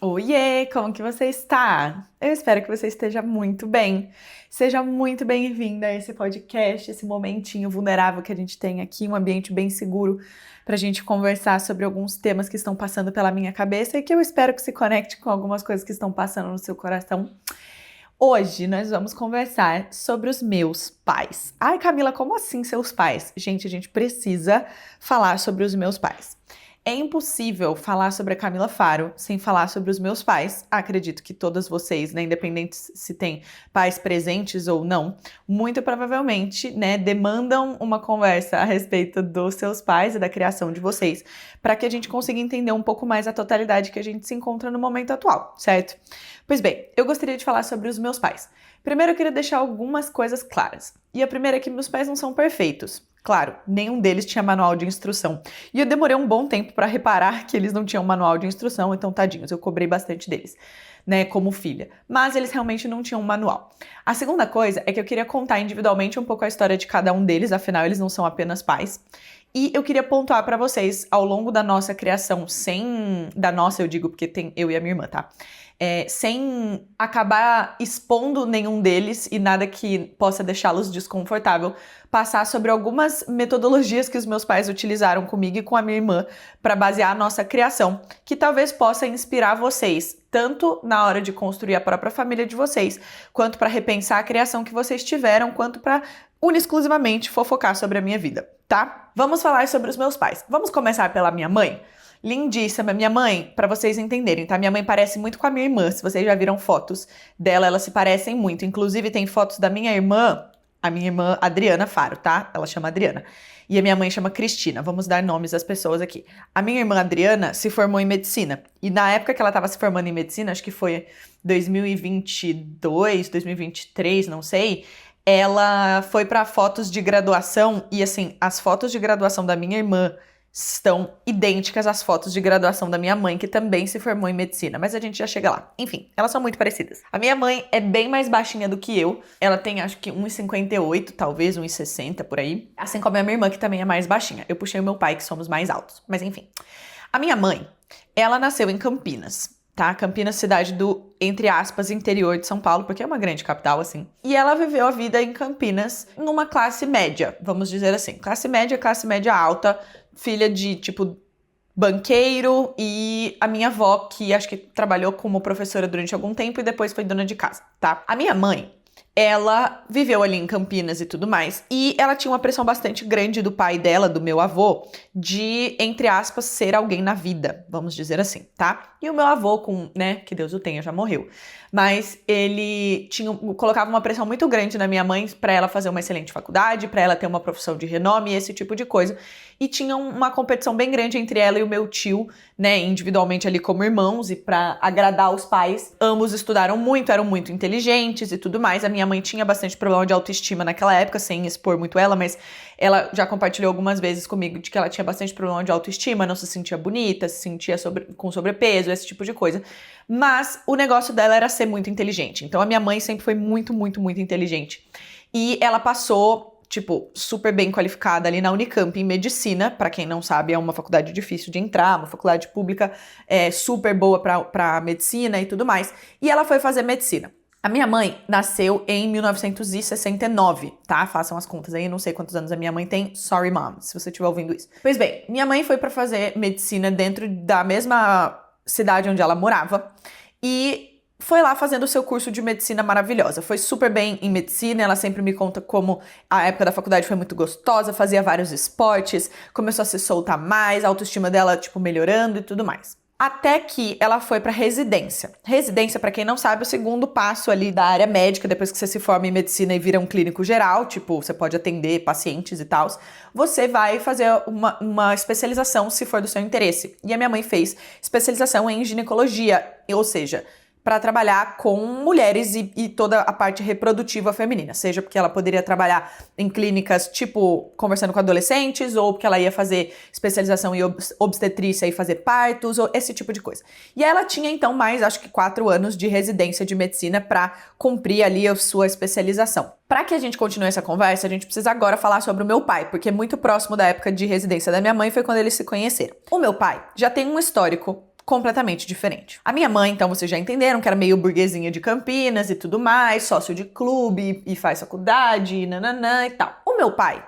Oiê, como que você está? Eu espero que você esteja muito bem. Seja muito bem-vinda a esse podcast, esse momentinho vulnerável que a gente tem aqui, um ambiente bem seguro para a gente conversar sobre alguns temas que estão passando pela minha cabeça e que eu espero que se conecte com algumas coisas que estão passando no seu coração. Hoje nós vamos conversar sobre os meus pais. Ai, Camila, como assim seus pais? Gente, a gente precisa falar sobre os meus pais. É impossível falar sobre a Camila Faro sem falar sobre os meus pais. Acredito que todas vocês, né, independente se têm pais presentes ou não, muito provavelmente, né, demandam uma conversa a respeito dos seus pais e da criação de vocês, para que a gente consiga entender um pouco mais a totalidade que a gente se encontra no momento atual, certo? Pois bem, eu gostaria de falar sobre os meus pais. Primeiro, eu queria deixar algumas coisas claras. E a primeira é que meus pais não são perfeitos. Claro, nenhum deles tinha manual de instrução. E eu demorei um bom tempo para reparar que eles não tinham manual de instrução, então tadinhos, eu cobrei bastante deles, né, como filha. Mas eles realmente não tinham um manual. A segunda coisa é que eu queria contar individualmente um pouco a história de cada um deles, afinal eles não são apenas pais. E eu queria pontuar para vocês, ao longo da nossa criação, eu digo porque tem eu e a minha irmã, tá? Sem acabar expondo nenhum deles e nada que possa deixá-los desconfortável, passar sobre algumas metodologias que os meus pais utilizaram comigo e com a minha irmã para basear a nossa criação, que talvez possa inspirar vocês, tanto na hora de construir a própria família de vocês, quanto para repensar a criação que vocês tiveram, quanto para exclusivamente fofocar sobre a minha vida, tá? Vamos falar sobre os meus pais. Vamos começar pela minha mãe? Lindíssima, minha mãe, pra vocês entenderem, tá? Minha mãe parece muito com a minha irmã. Se vocês já viram fotos dela, elas se parecem muito. Inclusive, tem fotos da minha irmã, a minha irmã Adriana Faro, tá? Ela chama Adriana. E a minha mãe chama Cristina. Vamos dar nomes às pessoas aqui. A minha irmã Adriana se formou em medicina. E na época que ela tava se formando em medicina, acho que foi 2022, 2023, não sei. Ela foi pra fotos de graduação e, assim, as fotos de graduação da minha irmã estão idênticas às fotos de graduação da minha mãe, que também se formou em medicina, mas a gente já chega lá. Enfim, elas são muito parecidas. A minha mãe é bem mais baixinha do que eu. Ela tem, acho que 1,58, talvez 1,60 por aí. Assim como a minha irmã, que também é mais baixinha. Eu puxei o meu pai, que somos mais altos. Mas enfim. A minha mãe, ela nasceu em Campinas, tá? Campinas, cidade do, entre aspas, interior de São Paulo, porque é uma grande capital, assim. E ela viveu a vida em Campinas numa classe média, vamos dizer assim. Classe média alta, filha de, tipo, banqueiro, e a minha avó, que acho que trabalhou como professora durante algum tempo e depois foi dona de casa, tá? A minha mãe, ela viveu ali em Campinas e tudo mais, e ela tinha uma pressão bastante grande do pai dela, do meu avô, de, entre aspas, ser alguém na vida, vamos dizer assim, tá? E o meu avô, né, que Deus o tenha, já morreu. Mas ele colocava uma pressão muito grande na minha mãe para ela fazer uma excelente faculdade, para ela ter uma profissão de renome, esse tipo de coisa. E tinha uma competição bem grande entre ela e o meu tio, né, individualmente ali como irmãos, e para agradar os pais, ambos estudaram muito, eram muito inteligentes e tudo mais. A minha mãe tinha bastante problema de autoestima naquela época, sem expor muito ela, mas ela já compartilhou algumas vezes comigo de que ela tinha bastante problema de autoestima, não se sentia bonita, se sentia com sobrepeso, esse tipo de coisa. Mas o negócio dela era ser muito inteligente. Então a minha mãe sempre foi muito, muito, muito inteligente. E ela passou, tipo, super bem qualificada ali na Unicamp em medicina. Pra quem não sabe, é uma faculdade difícil de entrar, uma faculdade pública super boa pra medicina e tudo mais. E ela foi fazer medicina. A minha mãe nasceu em 1969, tá? Façam as contas aí, não sei quantos anos a minha mãe tem. Sorry, mom, se você estiver ouvindo isso. Pois bem, minha mãe foi pra fazer medicina dentro da mesma cidade onde ela morava e foi lá fazendo o seu curso de medicina maravilhosa. Foi super bem em medicina, ela sempre me conta como a época da faculdade foi muito gostosa, fazia vários esportes, começou a se soltar mais, a autoestima dela, tipo, melhorando e tudo mais. Até que ela foi para residência. Residência, para quem não sabe, é o segundo passo ali da área médica, depois que você se forma em medicina e vira um clínico geral, tipo, você pode atender pacientes e tal, você vai fazer uma especialização se for do seu interesse. E a minha mãe fez especialização em ginecologia, ou seja, para trabalhar com mulheres e toda a parte reprodutiva feminina, seja porque ela poderia trabalhar em clínicas, tipo, conversando com adolescentes, ou porque ela ia fazer especialização em obstetrícia e fazer partos, ou esse tipo de coisa. E ela tinha, então, mais, acho que 4 anos de residência de medicina para cumprir ali a sua especialização. Para que a gente continue essa conversa, a gente precisa agora falar sobre o meu pai, porque muito próximo da época de residência da minha mãe foi quando eles se conheceram. O meu pai já tem um histórico completamente diferente. A minha mãe, então, vocês já entenderam que era meio burguesinha de Campinas e tudo mais, sócio de clube e faz faculdade e nananã e tal. O meu pai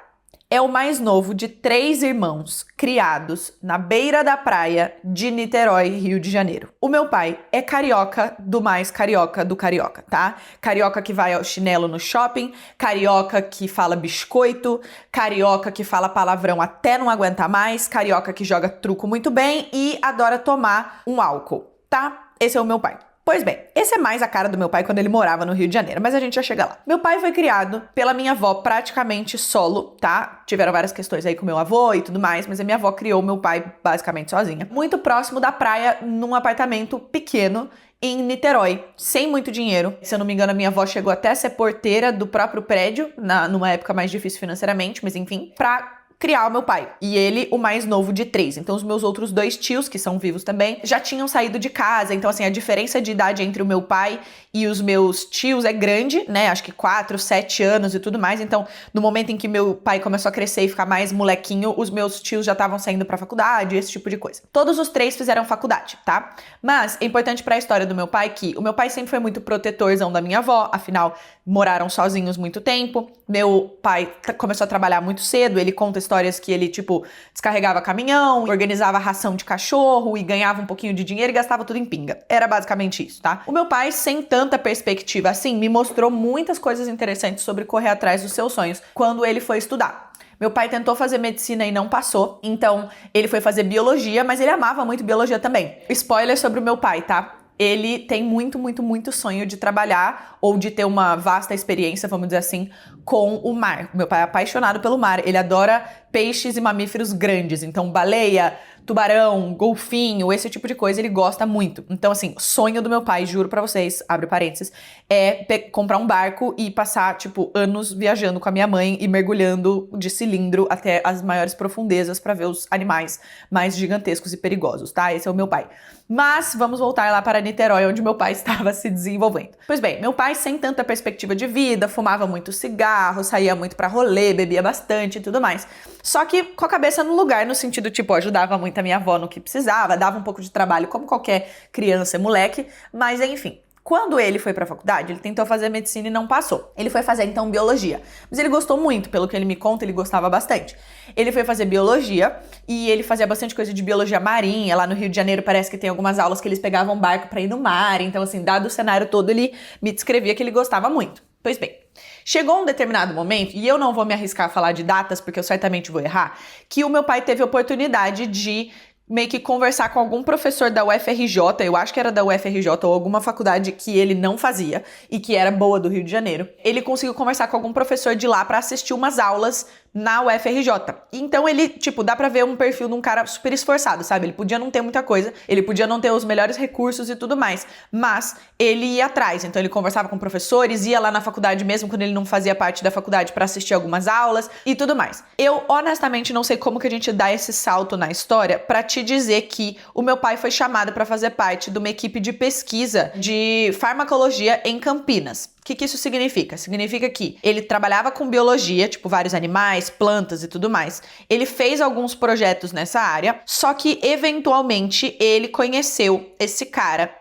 é o mais novo de 3 irmãos criados na beira da praia de Niterói, Rio de Janeiro. O meu pai é carioca do mais carioca do carioca, tá? Carioca que vai ao chinelo no shopping, carioca que fala biscoito, carioca que fala palavrão até não aguentar mais, carioca que joga truco muito bem e adora tomar um álcool, tá? Esse é o meu pai. Pois bem, esse é mais a cara do meu pai quando ele morava no Rio de Janeiro, mas a gente já chega lá. Meu pai foi criado pela minha avó praticamente solo, tá? Tiveram várias questões aí com meu avô e tudo mais, mas a minha avó criou meu pai basicamente sozinha. Muito próximo da praia, num apartamento pequeno, em Niterói, sem muito dinheiro. Se eu não me engano, a minha avó chegou até a ser porteira do próprio prédio, numa época mais difícil financeiramente, mas enfim, pra criar o meu pai. E ele, o mais novo de 3. Então, os meus outros 2 tios, que são vivos também, já tinham saído de casa. Então, assim, a diferença de idade entre o meu pai e os meus tios é grande, né? Acho que 4, 7 anos e tudo mais. Então, no momento em que meu pai começou a crescer e ficar mais molequinho, os meus tios já estavam saindo pra faculdade, esse tipo de coisa. Todos os 3 fizeram faculdade, tá? Mas é importante pra história do meu pai que o meu pai sempre foi muito protetorzão da minha avó, afinal, moraram sozinhos muito tempo. Meu pai começou a trabalhar muito cedo, ele conta histórias que ele, tipo, descarregava caminhão, organizava ração de cachorro e ganhava um pouquinho de dinheiro e gastava tudo em pinga. Era basicamente isso, tá? O meu pai, sem tanta perspectiva assim, me mostrou muitas coisas interessantes sobre correr atrás dos seus sonhos quando ele foi estudar. Meu pai tentou fazer medicina e não passou, então ele foi fazer biologia, mas ele amava muito biologia também. Spoiler sobre o meu pai, tá? Ele tem muito, muito, muito sonho de trabalhar ou de ter uma vasta experiência, vamos dizer assim, com o mar. Meu pai é apaixonado pelo mar, ele adora peixes e mamíferos grandes, então baleia, tubarão, golfinho, esse tipo de coisa ele gosta muito. Então, assim, sonho do meu pai, juro pra vocês, abre parênteses, é comprar um barco e passar, tipo, anos viajando com a minha mãe e mergulhando de cilindro até as maiores profundezas pra ver os animais mais gigantescos e perigosos, tá? Esse é o meu pai. Mas vamos voltar lá para Niterói, onde meu pai estava se desenvolvendo. Pois bem, meu pai, sem tanta perspectiva de vida, fumava muito cigarro, saía muito pra rolê, bebia bastante e tudo mais. Só que com a cabeça no lugar, no sentido, tipo, ajudava muito a minha avó no que precisava, dava um pouco de trabalho como qualquer criança e moleque, mas enfim. Quando ele foi pra faculdade, ele tentou fazer medicina e não passou. Ele foi fazer, então, biologia. Mas ele gostou muito, pelo que ele me conta, ele gostava bastante. Ele foi fazer biologia e ele fazia bastante coisa de biologia marinha. Lá no Rio de Janeiro parece que tem algumas aulas que eles pegavam barco pra ir no mar. Então, assim, dado o cenário todo, ele me descrevia que ele gostava muito. Pois bem, chegou um determinado momento, e eu não vou me arriscar a falar de datas, porque eu certamente vou errar, que o meu pai teve a oportunidade de meio que conversar com algum professor da UFRJ, eu acho que era da UFRJ ou alguma faculdade que ele não fazia e que era boa do Rio de Janeiro. Ele conseguiu conversar com algum professor de lá pra assistir umas aulas na UFRJ. Então ele, tipo, dá pra ver um perfil de um cara super esforçado, sabe? Ele podia não ter muita coisa, ele podia não ter os melhores recursos e tudo mais, mas ele ia atrás. Então ele conversava com professores, ia lá na faculdade mesmo quando ele não fazia parte da faculdade pra assistir algumas aulas e tudo mais. Eu honestamente não sei como que a gente dá esse salto na história pra te dizer que o meu pai foi chamado pra fazer parte de uma equipe de pesquisa de farmacologia em Campinas. O que isso significa? Significa que ele trabalhava com biologia, tipo vários animais, plantas e tudo mais. Ele fez alguns projetos nessa área, só que eventualmente ele conheceu esse cara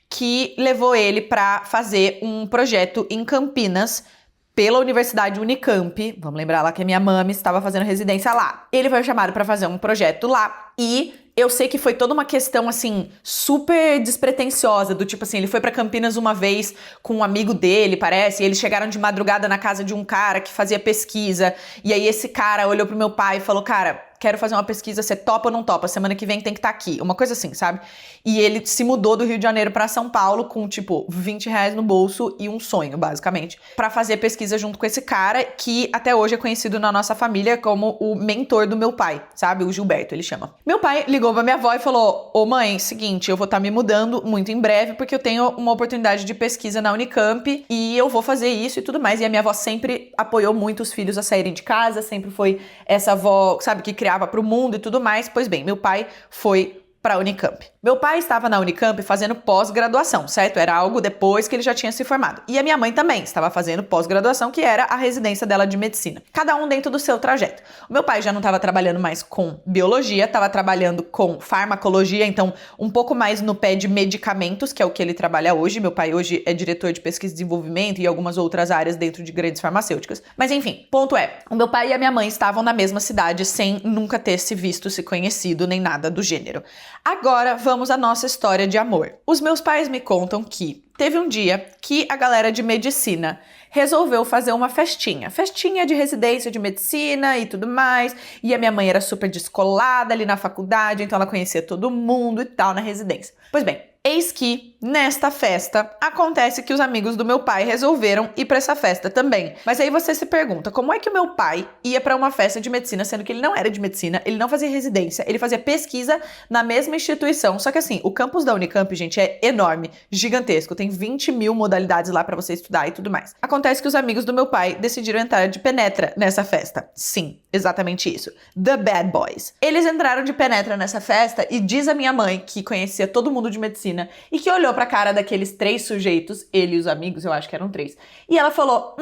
que levou ele para fazer um projeto em Campinas pela Universidade Unicamp. Vamos lembrar lá que a minha mami estava fazendo residência lá. Ele foi chamado para fazer um projeto lá e eu sei que foi toda uma questão, assim, super despretensiosa, do tipo assim, ele foi pra Campinas uma vez com um amigo dele, parece, e eles chegaram de madrugada na casa de um cara que fazia pesquisa, e aí esse cara olhou pro meu pai e falou, cara, quero fazer uma pesquisa, você topa ou não topa? Semana que vem tem que estar aqui. Uma coisa assim, sabe? E ele se mudou do Rio de Janeiro pra São Paulo com, tipo, R$20 no bolso e um sonho, basicamente, pra fazer pesquisa junto com esse cara, que até hoje é conhecido na nossa família como o mentor do meu pai, sabe? O Gilberto, ele chama. Meu pai ligou pra minha avó e falou, ô mãe, seguinte, eu vou estar me mudando muito em breve, porque eu tenho uma oportunidade de pesquisa na Unicamp e eu vou fazer isso e tudo mais. E a minha avó sempre apoiou muito os filhos a saírem de casa, sempre foi essa avó, sabe, que criava pro mundo e tudo mais. Pois bem, meu pai foi para a Unicamp. Meu pai estava na Unicamp fazendo pós-graduação, certo? Era algo depois que ele já tinha se formado. E a minha mãe também estava fazendo pós-graduação, que era a residência dela de medicina. Cada um dentro do seu trajeto. O meu pai já não estava trabalhando mais com biologia, estava trabalhando com farmacologia, então um pouco mais no pé de medicamentos, que é o que ele trabalha hoje. Meu pai hoje é diretor de pesquisa e desenvolvimento e algumas outras áreas dentro de grandes farmacêuticas. Mas enfim, ponto é, o meu pai e a minha mãe estavam na mesma cidade sem nunca ter se visto, se conhecido, nem nada do gênero. Agora vamos à nossa história de amor. Os meus pais me contam que teve um dia que a galera de medicina resolveu fazer uma festinha. Festinha de residência de medicina e tudo mais. E a minha mãe era super descolada ali na faculdade, então ela conhecia todo mundo e tal na residência. Pois bem, eis que, nesta festa, acontece que os amigos do meu pai resolveram ir pra essa festa também. Mas aí você se pergunta, como é que o meu pai ia pra uma festa de medicina, sendo que ele não era de medicina, ele não fazia residência, ele fazia pesquisa na mesma instituição. Só que assim, o campus da Unicamp, gente, é enorme, gigantesco, tem 20 mil modalidades lá pra você estudar e tudo mais. Acontece que os amigos do meu pai decidiram entrar de penetra nessa festa. Sim, exatamente isso. The Bad Boys. Eles entraram de penetra nessa festa e diz a minha mãe, que conhecia todo mundo de medicina, e que olhou pra cara daqueles 3 sujeitos, ele e os amigos, eu acho que eram 3, e ela falou,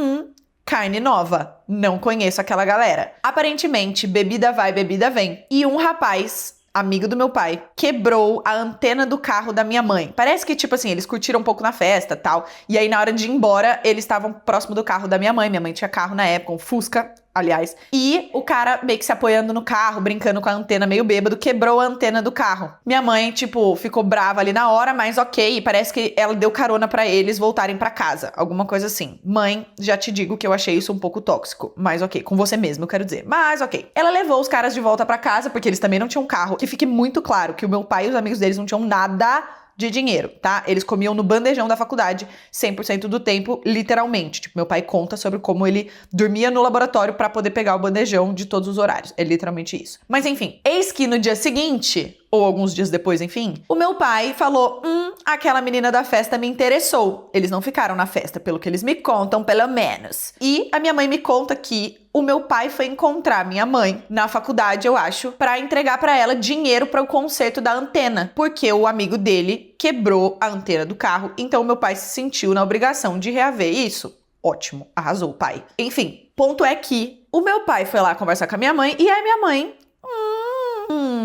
carne nova, não conheço aquela galera. Aparentemente, bebida vai, bebida vem, e um rapaz, amigo do meu pai, quebrou a antena do carro da minha mãe. Parece que, tipo assim, eles curtiram um pouco na festa, tal, e aí na hora de ir embora, eles estavam próximo do carro da minha mãe tinha carro na época, um Fusca, aliás, e o cara meio que se apoiando no carro, brincando com a antena meio bêbado, quebrou a antena do carro. Minha mãe, tipo, ficou brava ali na hora, mas ok, parece que ela deu carona pra eles voltarem pra casa, alguma coisa assim. Mãe, já te digo que eu achei isso um pouco tóxico, mas ok, com você mesmo, eu quero dizer, mas ok. Ela levou os caras de volta pra casa, porque eles também não tinham carro, que fique muito claro que o meu pai e os amigos deles não tinham nada de dinheiro, tá? Eles comiam no bandejão da faculdade 100% do tempo, literalmente. Tipo, meu pai conta sobre como ele dormia no laboratório pra poder pegar o bandejão de todos os horários. É literalmente isso. Mas enfim, eis que no dia seguinte, ou alguns dias depois, enfim, o meu pai falou, aquela menina da festa me interessou. Eles não ficaram na festa, pelo que eles me contam, pelo menos. E a minha mãe me conta que o meu pai foi encontrar minha mãe na faculdade, eu acho, pra entregar pra ela dinheiro para o conserto da antena, porque o amigo dele quebrou a antena do carro, então o meu pai se sentiu na obrigação de reaver isso. Ótimo, arrasou o pai. Enfim, ponto é que o meu pai foi lá conversar com a minha mãe e a minha mãe,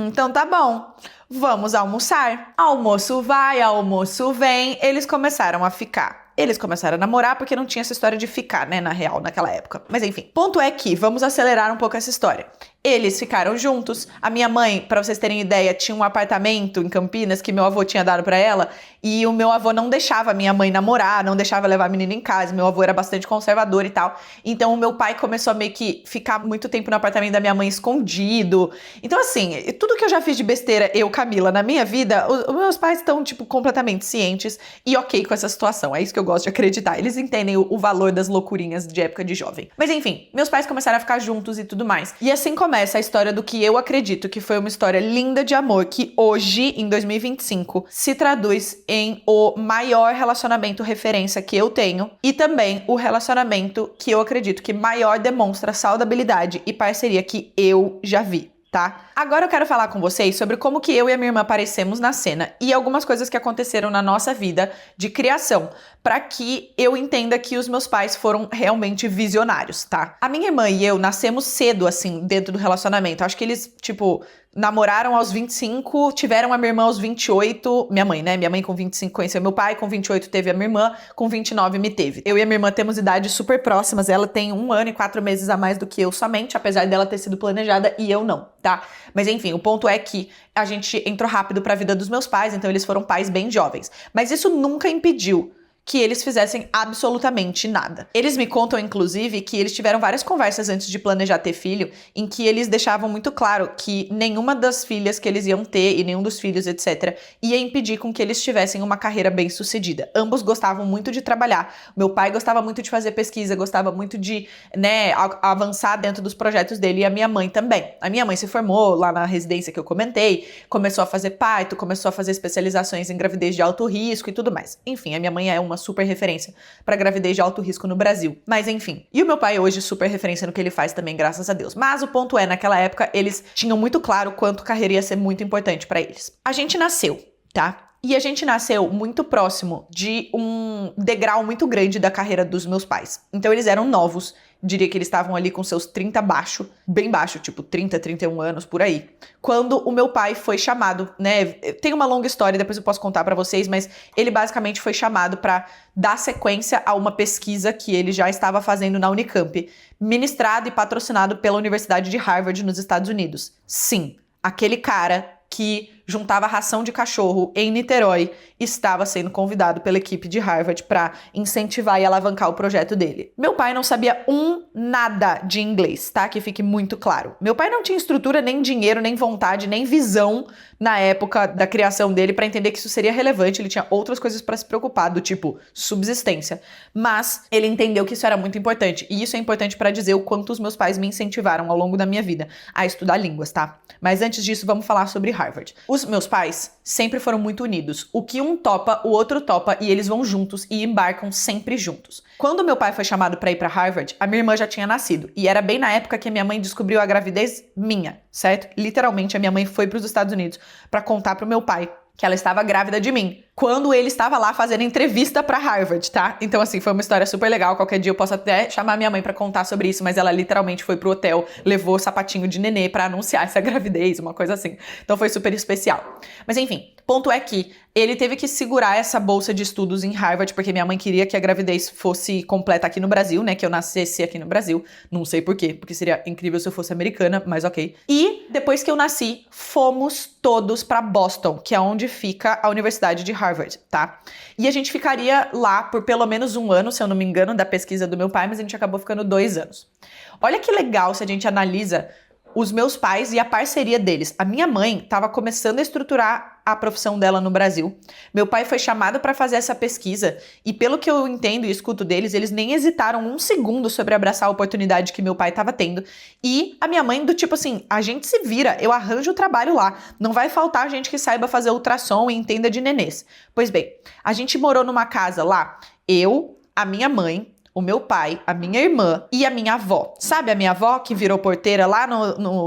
então tá bom, vamos almoçar. Almoço vai, almoço vem, eles começaram a ficar. Eles começaram a namorar porque não tinha essa história de ficar, né, na real, naquela época. Mas enfim, ponto é que, vamos acelerar um pouco essa história. Eles ficaram juntos. A minha mãe, pra vocês terem ideia, tinha um apartamento em Campinas que meu avô tinha dado pra ela. E o meu avô não deixava a minha mãe namorar, não deixava levar a menina em casa. Meu avô era bastante conservador e tal. Então o meu pai começou a meio que ficar muito tempo no apartamento da minha mãe escondido. Então assim, tudo que eu já fiz de besteira, eu, Camila, na minha vida, os meus pais estão, tipo, completamente cientes e ok com essa situação. É isso que eu gosto de acreditar. Eles entendem o valor das loucurinhas de época de jovem. Mas enfim, meus pais começaram a ficar juntos e tudo mais. E assim começa a história do que eu acredito que foi uma história linda de amor que hoje, em 2025, se traduz em o maior relacionamento referência que eu tenho e também o relacionamento que eu acredito que maior demonstra saudabilidade e parceria que eu já vi. Tá? Agora eu quero falar com vocês sobre como que eu e a minha irmã aparecemos na cena e algumas coisas que aconteceram na nossa vida de criação, para que eu entenda que os meus pais foram realmente visionários, tá? A minha irmã e eu nascemos cedo, assim, dentro do relacionamento. Acho que eles, tipo, namoraram aos 25, tiveram a minha irmã aos 28, minha mãe, né? Minha mãe com 25 conheceu meu pai, com 28 teve a minha irmã, com 29 me teve. Eu e a minha irmã temos idades super próximas, ela tem 1 ano e 4 meses a mais do que eu somente, apesar dela ter sido planejada e eu não, tá? Mas enfim, o ponto é que a gente entrou rápido pra vida dos meus pais, então eles foram pais bem jovens. Mas isso nunca impediu que eles fizessem absolutamente nada. Eles me contam, inclusive, que eles tiveram várias conversas antes de planejar ter filho, em que eles deixavam muito claro que nenhuma das filhas que eles iam ter, e nenhum dos filhos, etc., ia impedir com que eles tivessem uma carreira bem-sucedida. Ambos gostavam muito de trabalhar. Meu pai gostava muito de fazer pesquisa, gostava muito de, né, avançar dentro dos projetos dele, e a minha mãe também. A minha mãe se formou lá na residência que eu comentei, começou a fazer parto, começou a fazer especializações em gravidez de alto risco e tudo mais. Enfim, a minha mãe é uma super referência pra gravidez de alto risco no Brasil. Mas enfim. E o meu pai hoje super referência no que ele faz também, graças a Deus. Mas o ponto é, naquela época, eles tinham muito claro quanto carreira ia ser muito importante pra eles. A gente nasceu, tá? E a gente nasceu muito próximo de um degrau muito grande da carreira dos meus pais. Então eles eram novos, diria que eles estavam ali com seus 30 baixo, bem baixo, tipo 30, 31 anos, por aí. Quando o meu pai foi chamado, né, tem uma longa história, depois eu posso contar pra vocês, mas ele basicamente foi chamado pra dar sequência a uma pesquisa que ele já estava fazendo na Unicamp, ministrado e patrocinado pela Universidade de Harvard nos Estados Unidos. Sim, aquele cara que juntava ração de cachorro em Niterói, estava sendo convidado pela equipe de Harvard para incentivar e alavancar o projeto dele. Meu pai não sabia nada de inglês, tá? Que fique muito claro. Meu pai não tinha estrutura, nem dinheiro, nem vontade, nem visão na época da criação dele para entender que isso seria relevante. Ele tinha outras coisas para se preocupar, do tipo subsistência. Mas ele entendeu que isso era muito importante. E isso é importante para dizer o quanto os meus pais me incentivaram ao longo da minha vida a estudar línguas, tá? Mas antes disso, vamos falar sobre Harvard. Os meus pais sempre foram muito unidos. O que um topa, o outro topa, e eles vão juntos e embarcam sempre juntos. Quando meu pai foi chamado para ir para Harvard, a minha irmã já tinha nascido. E era bem na época que a minha mãe descobriu a gravidez minha, certo? Literalmente, a minha mãe foi para os Estados Unidos para contar pro meu pai que ela estava grávida de mim, quando ele estava lá fazendo entrevista pra Harvard, tá? Então, assim, foi uma história super legal. Qualquer dia eu posso até chamar minha mãe pra contar sobre isso, mas ela literalmente foi pro hotel, levou o sapatinho de nenê pra anunciar essa gravidez, uma coisa assim. Então foi super especial. Mas enfim, ponto é que ele teve que segurar essa bolsa de estudos em Harvard, porque minha mãe queria que a gravidez fosse completa aqui no Brasil, né? Que eu nascesse aqui no Brasil. Não sei por quê, porque seria incrível se eu fosse americana, mas ok. E depois que eu nasci, fomos todos pra Boston, que é onde fica a Universidade de Harvard, tá? E a gente ficaria lá por pelo menos um ano, se eu não me engano, da pesquisa do meu pai, mas a gente acabou ficando 2 anos. Olha que legal se a gente analisa os meus pais e a parceria deles. A minha mãe estava começando a estruturar a profissão dela no Brasil. Meu pai foi chamado para fazer essa pesquisa e, pelo que eu entendo e escuto deles, eles nem hesitaram um segundo sobre abraçar a oportunidade que meu pai estava tendo. E a minha mãe do tipo assim, a gente se vira, eu arranjo o trabalho lá. Não vai faltar gente que saiba fazer ultrassom e entenda de nenês. Pois bem, a gente morou numa casa lá, eu, a minha mãe, o meu pai, a minha irmã e a minha avó. Sabe a minha avó que virou porteira lá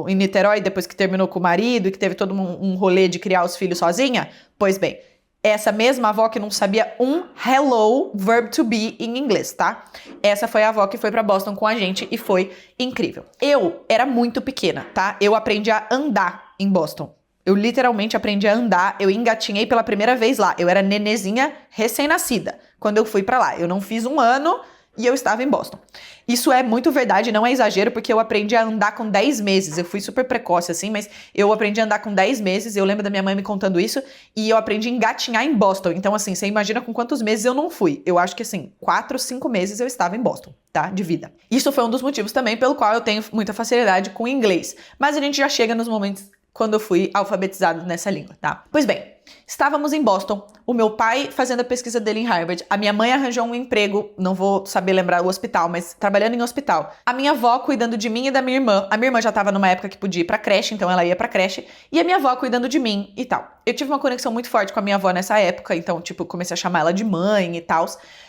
em Niterói depois que terminou com o marido e que teve todo um rolê de criar os filhos sozinha? Pois bem, essa mesma avó que não sabia um hello, verb to be em inglês, tá? Essa foi a avó que foi pra Boston com a gente e foi incrível. Eu era muito pequena, tá? Eu aprendi a andar em Boston. Eu literalmente aprendi a andar, eu engatinhei pela primeira vez lá. Eu era nenezinha recém-nascida quando eu fui pra lá. Eu não fiz um ano e eu estava em Boston. Isso é muito verdade, não é exagero, porque eu aprendi a andar com 10 meses. Eu fui super precoce, assim, mas eu aprendi a andar com 10 meses. Eu lembro da minha mãe me contando isso. E eu aprendi a engatinhar em Boston. Então, assim, você imagina com quantos meses eu não fui. Eu acho que, assim, 4, 5 meses eu estava em Boston, tá? De vida. Isso foi um dos motivos também pelo qual eu tenho muita facilidade com inglês. Mas a gente já chega nos momentos quando eu fui alfabetizado nessa língua, tá? Pois bem, estávamos em Boston, o meu pai fazendo a pesquisa dele em Harvard, a minha mãe arranjou um emprego, não vou saber lembrar o hospital, mas trabalhando em hospital. A minha avó cuidando de mim e da minha irmã. A minha irmã já estava numa época que podia ir pra creche, então ela ia pra creche. E a minha avó cuidando de mim e tal. Eu tive uma conexão muito forte com a minha avó nessa época, então, tipo, comecei a chamar ela de mãe e tal.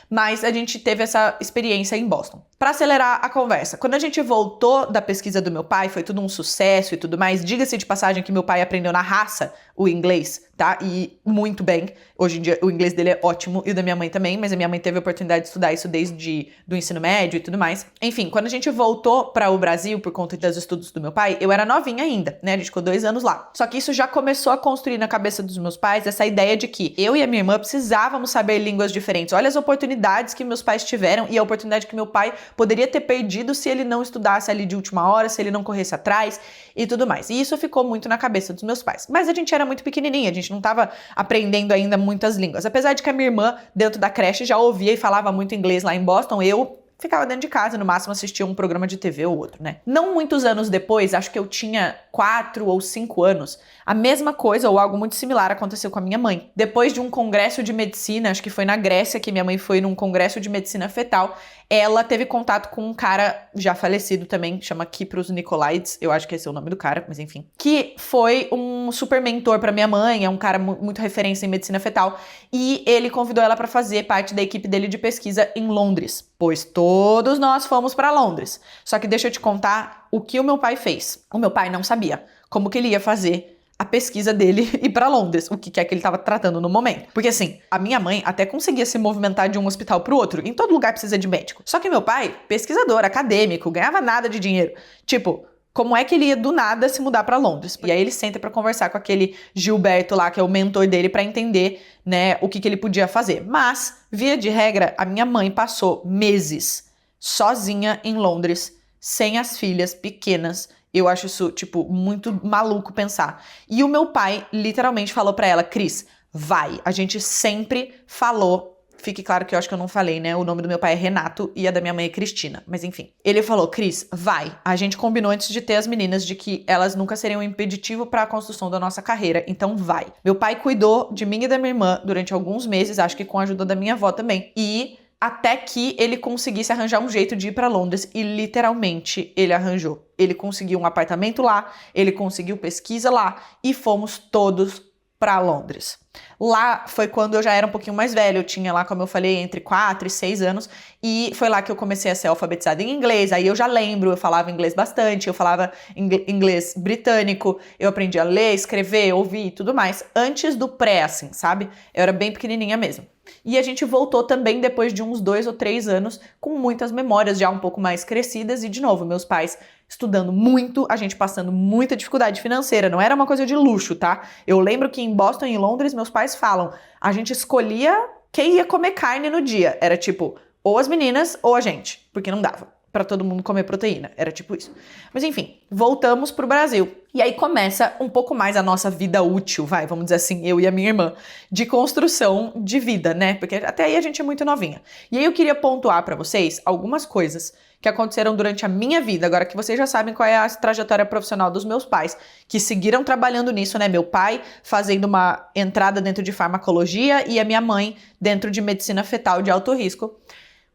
Mas a gente teve essa experiência em Boston. Pra acelerar a conversa, quando a gente voltou da pesquisa do meu pai, foi tudo um sucesso e tudo mais. Diga-se de passagem que meu pai aprendeu na raça o inglês, tá? E muito bem. Hoje em dia o inglês dele é ótimo e o da minha mãe também, mas a minha mãe teve a oportunidade de estudar isso desde do ensino médio e tudo mais. Enfim, quando a gente voltou para o Brasil por conta dos estudos do meu pai, eu era novinha ainda, né? A gente ficou 2 anos lá. Só que isso já começou a construir na cabeça dos meus pais essa ideia de que eu e a minha irmã precisávamos saber línguas diferentes. Olha as oportunidades que meus pais tiveram e a oportunidade que meu pai poderia ter perdido se ele não estudasse ali de última hora, se ele não corresse atrás e tudo mais. E isso ficou muito na cabeça dos meus pais. Mas a gente era muito pequenininha, a gente não tava aprendendo ainda muitas línguas. Apesar de que a minha irmã, dentro da creche, já ouvia e falava muito inglês lá em Boston, eu ficava dentro de casa, no máximo assistia um programa de TV ou outro, né? Não muitos anos depois, acho que eu tinha 4 ou 5 anos, a mesma coisa ou algo muito similar aconteceu com a minha mãe. Depois de um congresso de medicina, acho que foi na Grécia que minha mãe foi num congresso de medicina fetal, ela teve contato com um cara já falecido também, chama Kypros Nicolaides, eu acho que esse é o nome do cara, mas enfim, que foi um super mentor pra minha mãe, é um cara muito referência em medicina fetal, e ele convidou ela pra fazer parte da equipe dele de pesquisa em Londres, pois todos nós fomos pra Londres. Só que deixa eu te contar o que o meu pai fez. O meu pai não sabia como que ele ia fazer a pesquisa dele ir pra Londres, o que é que ele tava tratando no momento. Porque assim, a minha mãe até conseguia se movimentar de um hospital pro outro, em todo lugar precisa de médico. Só que meu pai, pesquisador, acadêmico, ganhava nada de dinheiro. Tipo, como é que ele ia do nada se mudar pra Londres? E aí ele senta pra conversar com aquele Gilberto lá, que é o mentor dele, pra entender, né, o que ele podia fazer. Mas, via de regra, a minha mãe passou meses sozinha em Londres, sem as filhas pequenas. Eu acho isso, tipo, muito maluco pensar. E o meu pai literalmente falou pra ela, Cris, vai. A gente sempre falou. Fique claro que eu acho que eu não falei, né? O nome do meu pai é Renato e a da minha mãe é Cristina. Mas enfim. Ele falou, Cris, vai. A gente combinou antes de ter as meninas de que elas nunca seriam um impeditivo para a construção da nossa carreira. Então vai. Meu pai cuidou de mim e da minha irmã durante alguns meses, acho que com a ajuda da minha avó também. E até que ele conseguisse arranjar um jeito de ir para Londres. E literalmente ele arranjou. Ele conseguiu um apartamento lá, ele conseguiu pesquisa lá e fomos todos para Londres. Lá foi quando eu já era um pouquinho mais velha, eu tinha lá, como eu falei, entre 4 e 6 anos, e foi lá que eu comecei a ser alfabetizada em inglês, aí eu já lembro, eu falava inglês bastante, eu falava inglês britânico, eu aprendi a ler, escrever, ouvir e tudo mais, antes do pré, assim, sabe? Eu era bem pequenininha mesmo. E a gente voltou também depois de uns 2 ou 3 anos, com muitas memórias já um pouco mais crescidas, e de novo, meus pais estudando muito, a gente passando muita dificuldade financeira, não era uma coisa de luxo, tá? Eu lembro que em Boston e em Londres, meus pais falam, a gente escolhia quem ia comer carne no dia, era tipo, ou as meninas ou a gente, porque não dava pra todo mundo comer proteína, era tipo isso. Mas enfim, voltamos pro Brasil. E aí começa um pouco mais a nossa vida útil, vamos dizer assim, eu e a minha irmã, de construção de vida, né? Porque até aí a gente é muito novinha. E aí eu queria pontuar pra vocês algumas coisas que aconteceram durante a minha vida, agora que vocês já sabem qual é a trajetória profissional dos meus pais, que seguiram trabalhando nisso, né? Meu pai fazendo uma entrada dentro de farmacologia e a minha mãe dentro de medicina fetal de alto risco.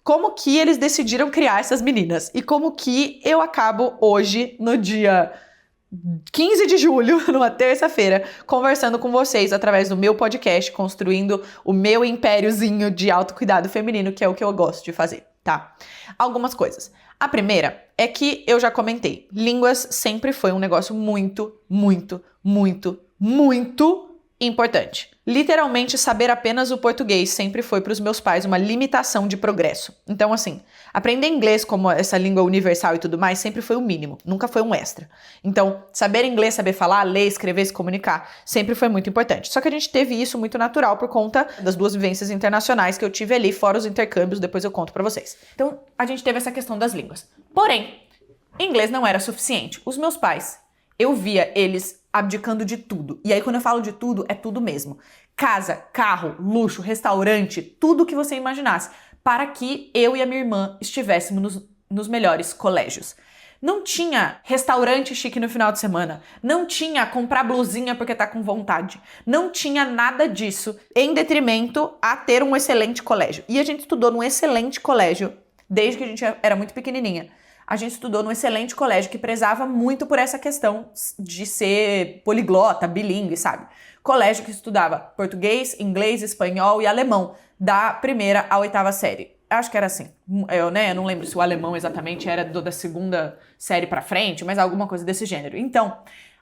Como que eles decidiram criar essas meninas? E como que eu acabo hoje, no dia 15 de julho, numa terça-feira, conversando com vocês através do meu podcast, construindo o meu impériozinho de autocuidado feminino, que é o que eu gosto de fazer, tá? Algumas coisas. A primeira é que eu já comentei, línguas sempre foi um negócio muito, muito, muito, muito importante. Literalmente, saber apenas o português sempre foi para os meus pais uma limitação de progresso. Então, assim, aprender inglês como essa língua universal e tudo mais sempre foi o mínimo, nunca foi um extra. Então, saber inglês, saber falar, ler, escrever, se comunicar, sempre foi muito importante. Só que a gente teve isso muito natural por conta das 2 vivências internacionais que eu tive ali, fora os intercâmbios, depois eu conto para vocês. Então, a gente teve essa questão das línguas. Porém, inglês não era suficiente. Os meus pais, eu via eles abdicando de tudo. E aí, quando eu falo de tudo, é tudo mesmo. Casa, carro, luxo, restaurante, tudo que você imaginasse, para que eu e a minha irmã estivéssemos nos melhores colégios. Não tinha restaurante chique no final de semana. Não tinha comprar blusinha porque tá com vontade. Não tinha nada disso em detrimento a ter um excelente colégio. E a gente estudou num excelente colégio desde que a gente era muito pequenininha. A gente estudou num excelente colégio que prezava muito por essa questão de ser poliglota, bilíngue, sabe? Colégio que estudava português, inglês, espanhol e alemão, da 1ª à 8ª série. Acho que era assim. Eu não lembro se o alemão exatamente era da 2ª série pra frente, mas alguma coisa desse gênero. Então,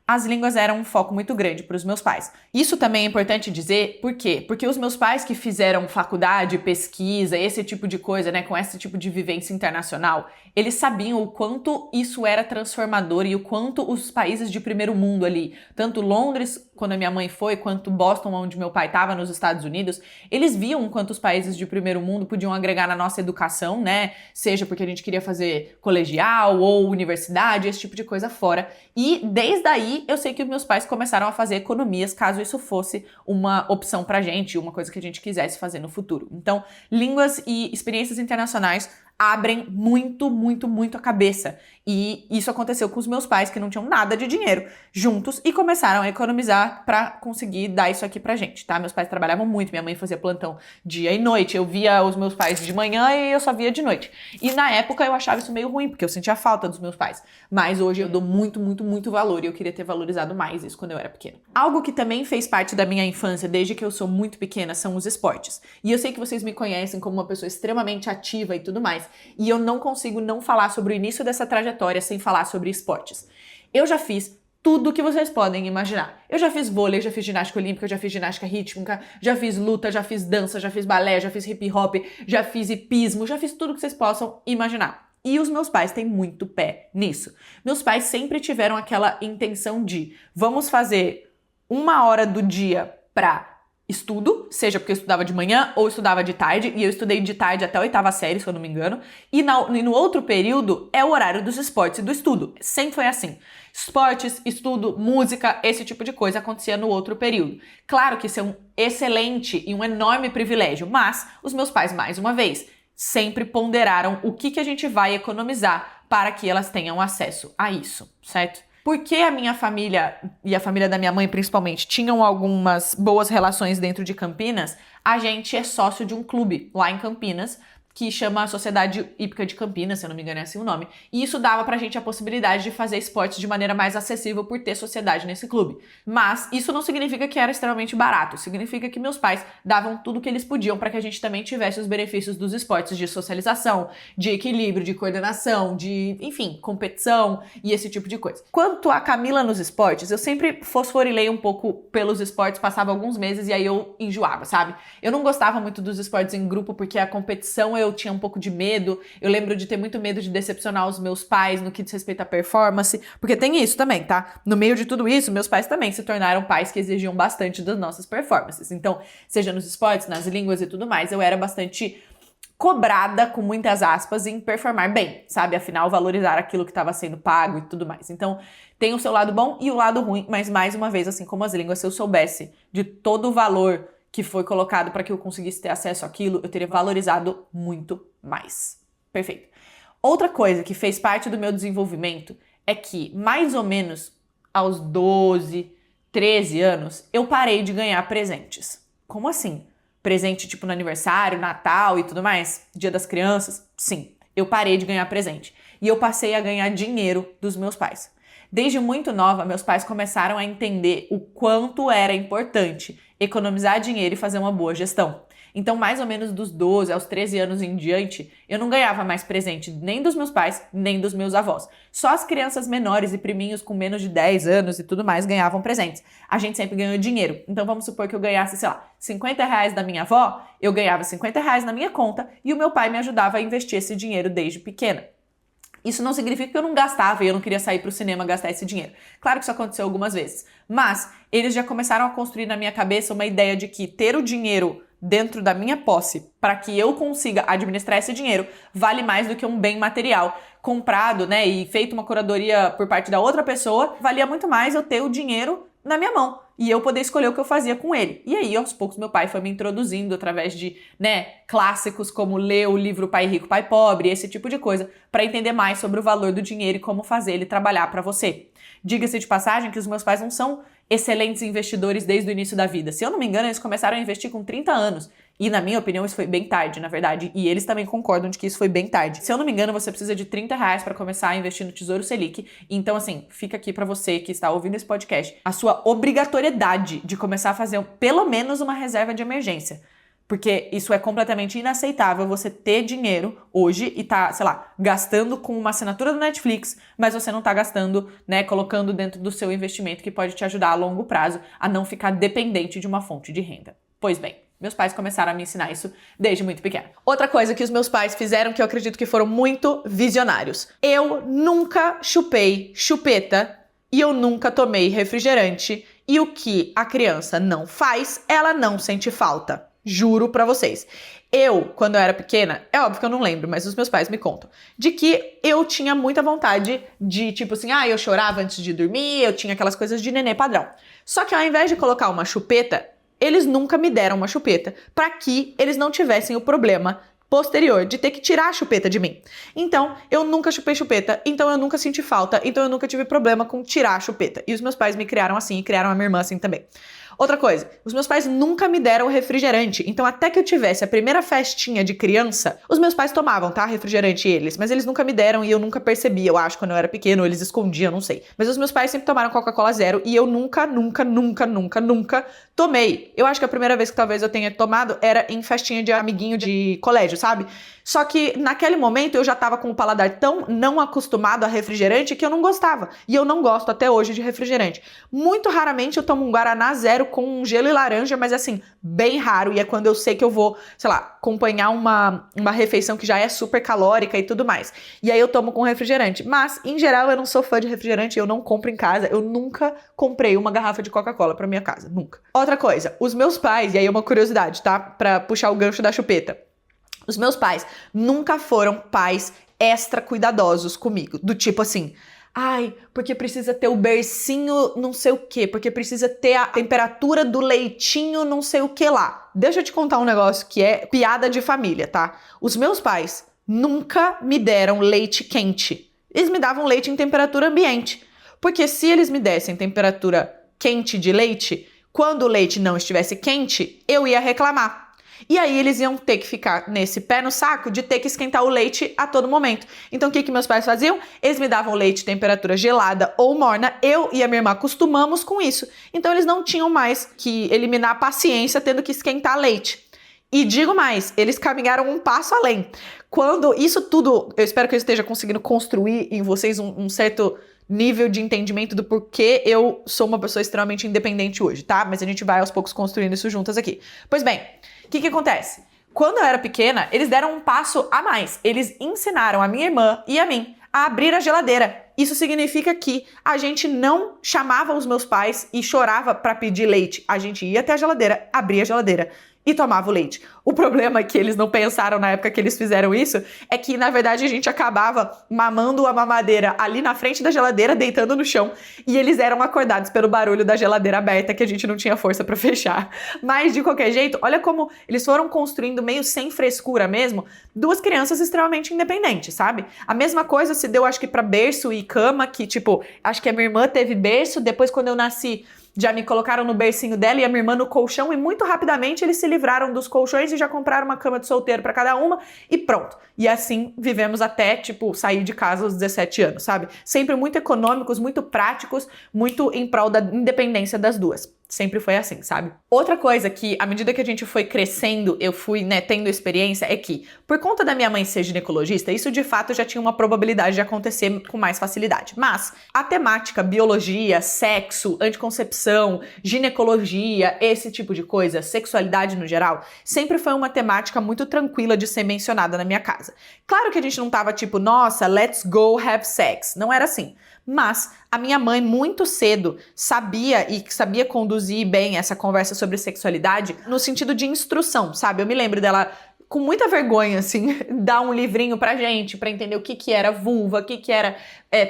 as línguas eram um foco muito grande para os meus pais. Isso também é importante dizer, por quê? Porque os meus pais que fizeram faculdade, pesquisa, esse tipo de coisa, né, com esse tipo de vivência internacional, eles sabiam o quanto isso era transformador e o quanto os países de primeiro mundo ali, tanto Londres, quando a minha mãe foi, quanto Boston, onde meu pai estava, nos Estados Unidos, eles viam o quanto os países de primeiro mundo podiam agregar na nossa educação, né, seja porque a gente queria fazer colegial ou universidade, esse tipo de coisa fora. E desde aí, eu sei que os meus pais começaram a fazer economias, caso isso fosse uma opção pra gente, uma coisa que a gente quisesse fazer no futuro. Então, línguas e experiências internacionais abrem muito, muito, muito a cabeça. E isso aconteceu com os meus pais, que não tinham nada de dinheiro, juntos, e começaram a economizar pra conseguir dar isso aqui pra gente, tá? Meus pais trabalhavam muito, minha mãe fazia plantão dia e noite, eu via os meus pais de manhã e eu só via de noite. E na época eu achava isso meio ruim, porque eu sentia falta dos meus pais. Mas hoje eu dou muito, muito, muito valor, e eu queria ter valorizado mais isso quando eu era pequena. Algo que também fez parte da minha infância, desde que eu sou muito pequena, são os esportes. E eu sei que vocês me conhecem como uma pessoa extremamente ativa e tudo mais, e eu não consigo não falar sobre o início dessa trajetória sem falar sobre esportes. Eu já fiz tudo que vocês podem imaginar. Eu já fiz vôlei, já fiz ginástica olímpica, já fiz ginástica rítmica, já fiz luta, já fiz dança, já fiz balé, já fiz hip hop, já fiz hipismo, já fiz tudo que vocês possam imaginar. E os meus pais têm muito pé nisso. Meus pais sempre tiveram aquela intenção de vamos fazer 1 hora do dia pra estudo, seja porque eu estudava de manhã ou estudava de tarde, e eu estudei de tarde até a 8ª série, se eu não me engano, e no outro período é o horário dos esportes e do estudo. Sempre foi assim. Esportes, estudo, música, esse tipo de coisa acontecia no outro período. Claro que isso é um excelente e um enorme privilégio, mas os meus pais, mais uma vez, sempre ponderaram o que a gente vai economizar para que elas tenham acesso a isso, certo? Porque a minha família, e a família da minha mãe principalmente, tinham algumas boas relações dentro de Campinas, a gente é sócio de um clube lá em Campinas, que chama Sociedade Hípica de Campinas, se eu não me engano é assim o nome. E isso dava pra gente a possibilidade de fazer esportes de maneira mais acessível por ter sociedade nesse clube. Mas isso não significa que era extremamente barato, significa que meus pais davam tudo que eles podiam para que a gente também tivesse os benefícios dos esportes de socialização, de equilíbrio, de coordenação, de, enfim, competição e esse tipo de coisa. Quanto a Camila nos esportes, eu sempre fosforilei um pouco pelos esportes, passava alguns meses e aí eu enjoava, sabe? Eu não gostava muito dos esportes em grupo porque a competição eu tinha um pouco de medo. Eu lembro de ter muito medo de decepcionar os meus pais no que diz respeito à performance, porque tem isso também, tá? No meio de tudo isso, meus pais também se tornaram pais que exigiam bastante das nossas performances. Então, seja nos esportes, nas línguas e tudo mais, eu era bastante cobrada, com muitas aspas, em performar bem, sabe? Afinal, valorizar aquilo que estava sendo pago e tudo mais. Então, tem o seu lado bom e o lado ruim, mas mais uma vez, assim como as línguas, se eu soubesse de todo o valor que foi colocado para que eu conseguisse ter acesso àquilo, eu teria valorizado muito mais. Perfeito. Outra coisa que fez parte do meu desenvolvimento é que, mais ou menos aos 12, 13 anos, eu parei de ganhar presentes. Como assim? Presente tipo no aniversário, Natal e tudo mais? Dia das Crianças? Sim, eu parei de ganhar presente. E eu passei a ganhar dinheiro dos meus pais. Desde muito nova, meus pais começaram a entender o quanto era importante economizar dinheiro e fazer uma boa gestão. Então, mais ou menos dos 12 aos 13 anos em diante, eu não ganhava mais presente nem dos meus pais, nem dos meus avós. Só as crianças menores e priminhos com menos de 10 anos e tudo mais ganhavam presentes. A gente sempre ganhou dinheiro. Então, vamos supor que eu ganhasse, sei lá, R$50 da minha avó, eu ganhava R$50 na minha conta e o meu pai me ajudava a investir esse dinheiro desde pequena. Isso não significa que eu não gastava e eu não queria sair pro cinema gastar esse dinheiro. Claro que isso aconteceu algumas vezes. Mas eles já começaram a construir na minha cabeça uma ideia de que ter o dinheiro dentro da minha posse para que eu consiga administrar esse dinheiro vale mais do que um bem material comprado, né, e feito uma curadoria por parte da outra pessoa. Valia muito mais eu ter o dinheiro na minha mão e eu poder escolher o que eu fazia com ele. E aí, aos poucos, meu pai foi me introduzindo através de, clássicos como ler o livro Pai Rico, Pai Pobre, esse tipo de coisa, para entender mais sobre o valor do dinheiro e como fazer ele trabalhar para você. Diga-se de passagem que os meus pais não são excelentes investidores desde o início da vida. Se eu não me engano, eles começaram a investir com 30 anos. E, na minha opinião, isso foi bem tarde, na verdade. E eles também concordam de que isso foi bem tarde. Se eu não me engano, você precisa de R$30 para começar a investir no Tesouro Selic. Então, assim, fica aqui para você que está ouvindo esse podcast a sua obrigatoriedade de começar a fazer pelo menos uma reserva de emergência. Porque isso é completamente inaceitável, você ter dinheiro hoje e tá, sei lá, gastando com uma assinatura do Netflix, mas você não tá gastando, colocando dentro do seu investimento que pode te ajudar a longo prazo a não ficar dependente de uma fonte de renda. Pois bem, meus pais começaram a me ensinar isso desde muito pequena. Outra coisa que os meus pais fizeram, que eu acredito que foram muito visionários. Eu nunca chupei chupeta e eu nunca tomei refrigerante. E o que a criança não faz, ela não sente falta. Juro pra vocês. Eu, quando eu era pequena, é óbvio que eu não lembro, mas os meus pais me contam, de que eu tinha muita vontade de, tipo assim, eu chorava antes de dormir, eu tinha aquelas coisas de nenê padrão. Só que ao invés de colocar uma chupeta, eles nunca me deram uma chupeta, pra que eles não tivessem o problema posterior de ter que tirar a chupeta de mim. Então, eu nunca chupei chupeta, então eu nunca senti falta, então eu nunca tive problema com tirar a chupeta. E os meus pais me criaram assim e criaram a minha irmã assim também. Outra coisa, os meus pais nunca me deram refrigerante, então até que eu tivesse a primeira festinha de criança, os meus pais tomavam, tá? Refrigerante mas eles nunca me deram e eu nunca percebi, eu acho, quando eu era pequeno, eles escondiam, não sei. Mas os meus pais sempre tomaram Coca-Cola zero e eu nunca tomei. Eu acho que a primeira vez que talvez eu tenha tomado era em festinha de amiguinho de colégio, sabe? Só que naquele momento eu já tava com o paladar tão não acostumado a refrigerante que eu não gostava. E eu não gosto até hoje de refrigerante. Muito raramente eu tomo um Guaraná zero com gelo e laranja, mas assim, bem raro. E é quando eu sei que eu vou, sei lá, acompanhar uma refeição que já é super calórica e tudo mais. E aí eu tomo com refrigerante. Mas, em geral, eu não sou fã de refrigerante, eu não compro em casa. Eu nunca comprei uma garrafa de Coca-Cola pra minha casa, nunca. Outra coisa, os meus pais, e aí é uma curiosidade, tá? Pra puxar o gancho da chupeta. Os meus pais nunca foram pais extra cuidadosos comigo. Do tipo assim, ai, porque precisa ter o bercinho não sei o quê, porque precisa ter a temperatura do leitinho não sei o que lá. Deixa eu te contar um negócio que é piada de família, tá? Os meus pais nunca me deram leite quente. Eles me davam leite em temperatura ambiente. Porque se eles me dessem temperatura quente de leite, quando o leite não estivesse quente, eu ia reclamar. E aí eles iam ter que ficar nesse pé no saco de ter que esquentar o leite a todo momento. Então o que meus pais faziam? Eles me davam leite em temperatura gelada ou morna. Eu e a minha irmã acostumamos com isso. Então eles não tinham mais que eliminar a paciência tendo que esquentar leite. E digo mais, eles caminharam um passo além. Quando isso tudo, eu espero que eu esteja conseguindo construir em vocês um certo nível de entendimento do porquê eu sou uma pessoa extremamente independente hoje, tá? Mas a gente vai aos poucos construindo isso juntas aqui. Pois bem, o que acontece? Quando eu era pequena, eles deram um passo a mais. Eles ensinaram a minha irmã e a mim a abrir a geladeira. Isso significa que a gente não chamava os meus pais e chorava para pedir leite. A gente ia até a geladeira, abria a geladeira e tomava o leite. O problema é que eles não pensaram na época que eles fizeram isso, é que na verdade a gente acabava mamando a mamadeira ali na frente da geladeira, deitando no chão, e eles eram acordados pelo barulho da geladeira aberta que a gente não tinha força pra fechar. Mas de qualquer jeito, olha como eles foram construindo meio sem frescura mesmo, duas crianças extremamente independentes, sabe? A mesma coisa se deu, acho que pra berço e cama, que tipo, acho que a minha irmã teve berço, depois quando eu nasci, já me colocaram no bercinho dela e a minha irmã no colchão e muito rapidamente eles se livraram dos colchões e já compraram uma cama de solteiro pra cada uma e pronto. E assim vivemos até, tipo, sair de casa aos 17 anos, sabe? Sempre muito econômicos, muito práticos, muito em prol da independência das duas. Sempre foi assim, sabe? Outra coisa que, à medida que a gente foi crescendo, eu fui, tendo experiência, é que, por conta da minha mãe ser ginecologista, isso de fato já tinha uma probabilidade de acontecer com mais facilidade. Mas a temática biologia, sexo, anticoncepção, ginecologia, esse tipo de coisa, sexualidade no geral, sempre foi uma temática muito tranquila de ser mencionada na minha casa. Claro que a gente não tava tipo, nossa, let's go have sex. Não era assim. Mas a minha mãe muito cedo sabia conduzir bem essa conversa sobre sexualidade no sentido de instrução, sabe? Eu me lembro dela com muita vergonha, assim, dar um livrinho pra gente, pra entender o que era vulva, o que era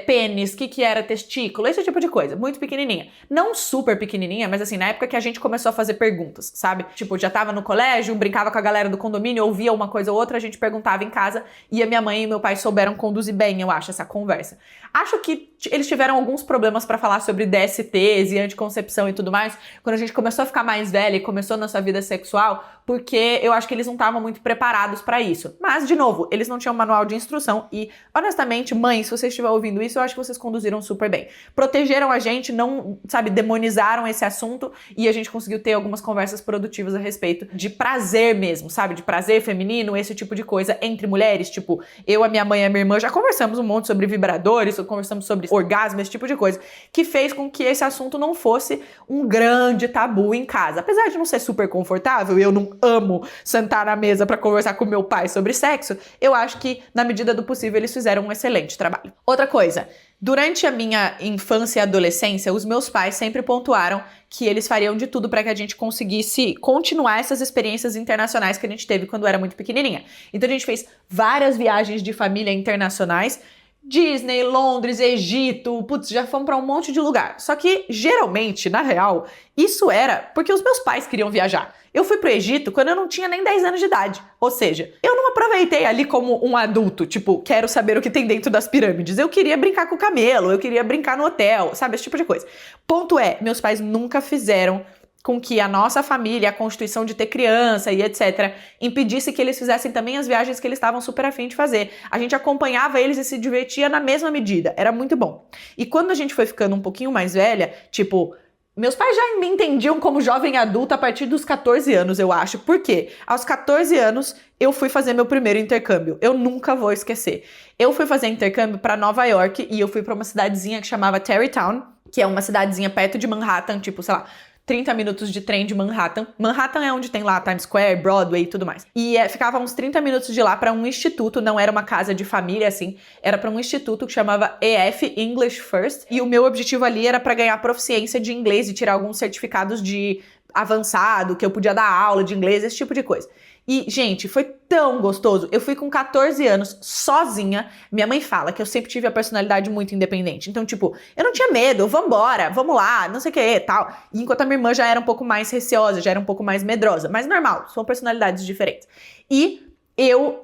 pênis, o que era testículo, esse tipo de coisa, muito pequenininha. Não super pequenininha, mas assim, na época que a gente começou a fazer perguntas, sabe? Tipo, já tava no colégio, brincava com a galera do condomínio, ouvia uma coisa ou outra, a gente perguntava em casa e a minha mãe e meu pai souberam conduzir bem, eu acho, essa conversa. Acho que eles tiveram alguns problemas pra falar sobre DSTs e anticoncepção e tudo mais, quando a gente começou a ficar mais velha e começou a nossa vida sexual, porque eu acho que eles não estavam muito preparados pra isso. Mas, de novo, eles não tinham manual de instrução e, honestamente, mãe, se você estiver ouvindo isso, eu acho que vocês conduziram super bem. Protegeram a gente, não, sabe, demonizaram esse assunto e a gente conseguiu ter algumas conversas produtivas a respeito de prazer mesmo, sabe? De prazer feminino, esse tipo de coisa entre mulheres, tipo, eu, a minha mãe e a minha irmã já conversamos um monte sobre vibradores, conversamos sobre orgasmo, esse tipo de coisa, que fez com que esse assunto não fosse um grande tabu em casa. Apesar de não ser super confortável, eu não amo sentar na mesa pra conversar com meu pai sobre sexo, eu acho que, na medida do possível, eles fizeram um excelente trabalho. Outra coisa, durante a minha infância e adolescência, os meus pais sempre pontuaram que eles fariam de tudo para que a gente conseguisse continuar essas experiências internacionais que a gente teve quando era muito pequenininha. Então a gente fez várias viagens de família internacionais, Disney, Londres, Egito, putz, já fomos pra um monte de lugar. Só que, geralmente, na real, isso era porque os meus pais queriam viajar. Eu fui pro Egito quando eu não tinha nem 10 anos de idade. Ou seja, eu não aproveitei ali como um adulto, tipo, quero saber o que tem dentro das pirâmides. Eu queria brincar com o camelo, eu queria brincar no hotel, sabe? Esse tipo de coisa. Ponto é, meus pais nunca fizeram com que a nossa família, a constituição de ter criança e etc., impedisse que eles fizessem também as viagens que eles estavam super afim de fazer. A gente acompanhava eles e se divertia na mesma medida. Era muito bom. E quando a gente foi ficando um pouquinho mais velha, tipo... Meus pais já me entendiam como jovem adulta a partir dos 14 anos, eu acho. Por quê? Aos 14 anos, eu fui fazer meu primeiro intercâmbio. Eu nunca vou esquecer. Eu fui fazer intercâmbio para Nova York e eu fui para uma cidadezinha que chamava Tarrytown, que é uma cidadezinha perto de Manhattan, tipo, sei lá, 30 minutos de trem de Manhattan. Manhattan é onde tem lá Times Square, Broadway e tudo mais. E ficava uns 30 minutos de lá para um instituto, não era uma casa de família, assim, era para um instituto que chamava EF, English First. E o meu objetivo ali era para ganhar proficiência de inglês e tirar alguns certificados de avançado, que eu podia dar aula de inglês, esse tipo de coisa. E, gente, foi tão gostoso. Eu fui com 14 anos, sozinha. Minha mãe fala que eu sempre tive a personalidade muito independente. Então, tipo, eu não tinha medo, vambora, vamos lá, não sei o que, tal. E enquanto a minha irmã já era um pouco mais receosa, já era um pouco mais medrosa. Mas normal, são personalidades diferentes. E eu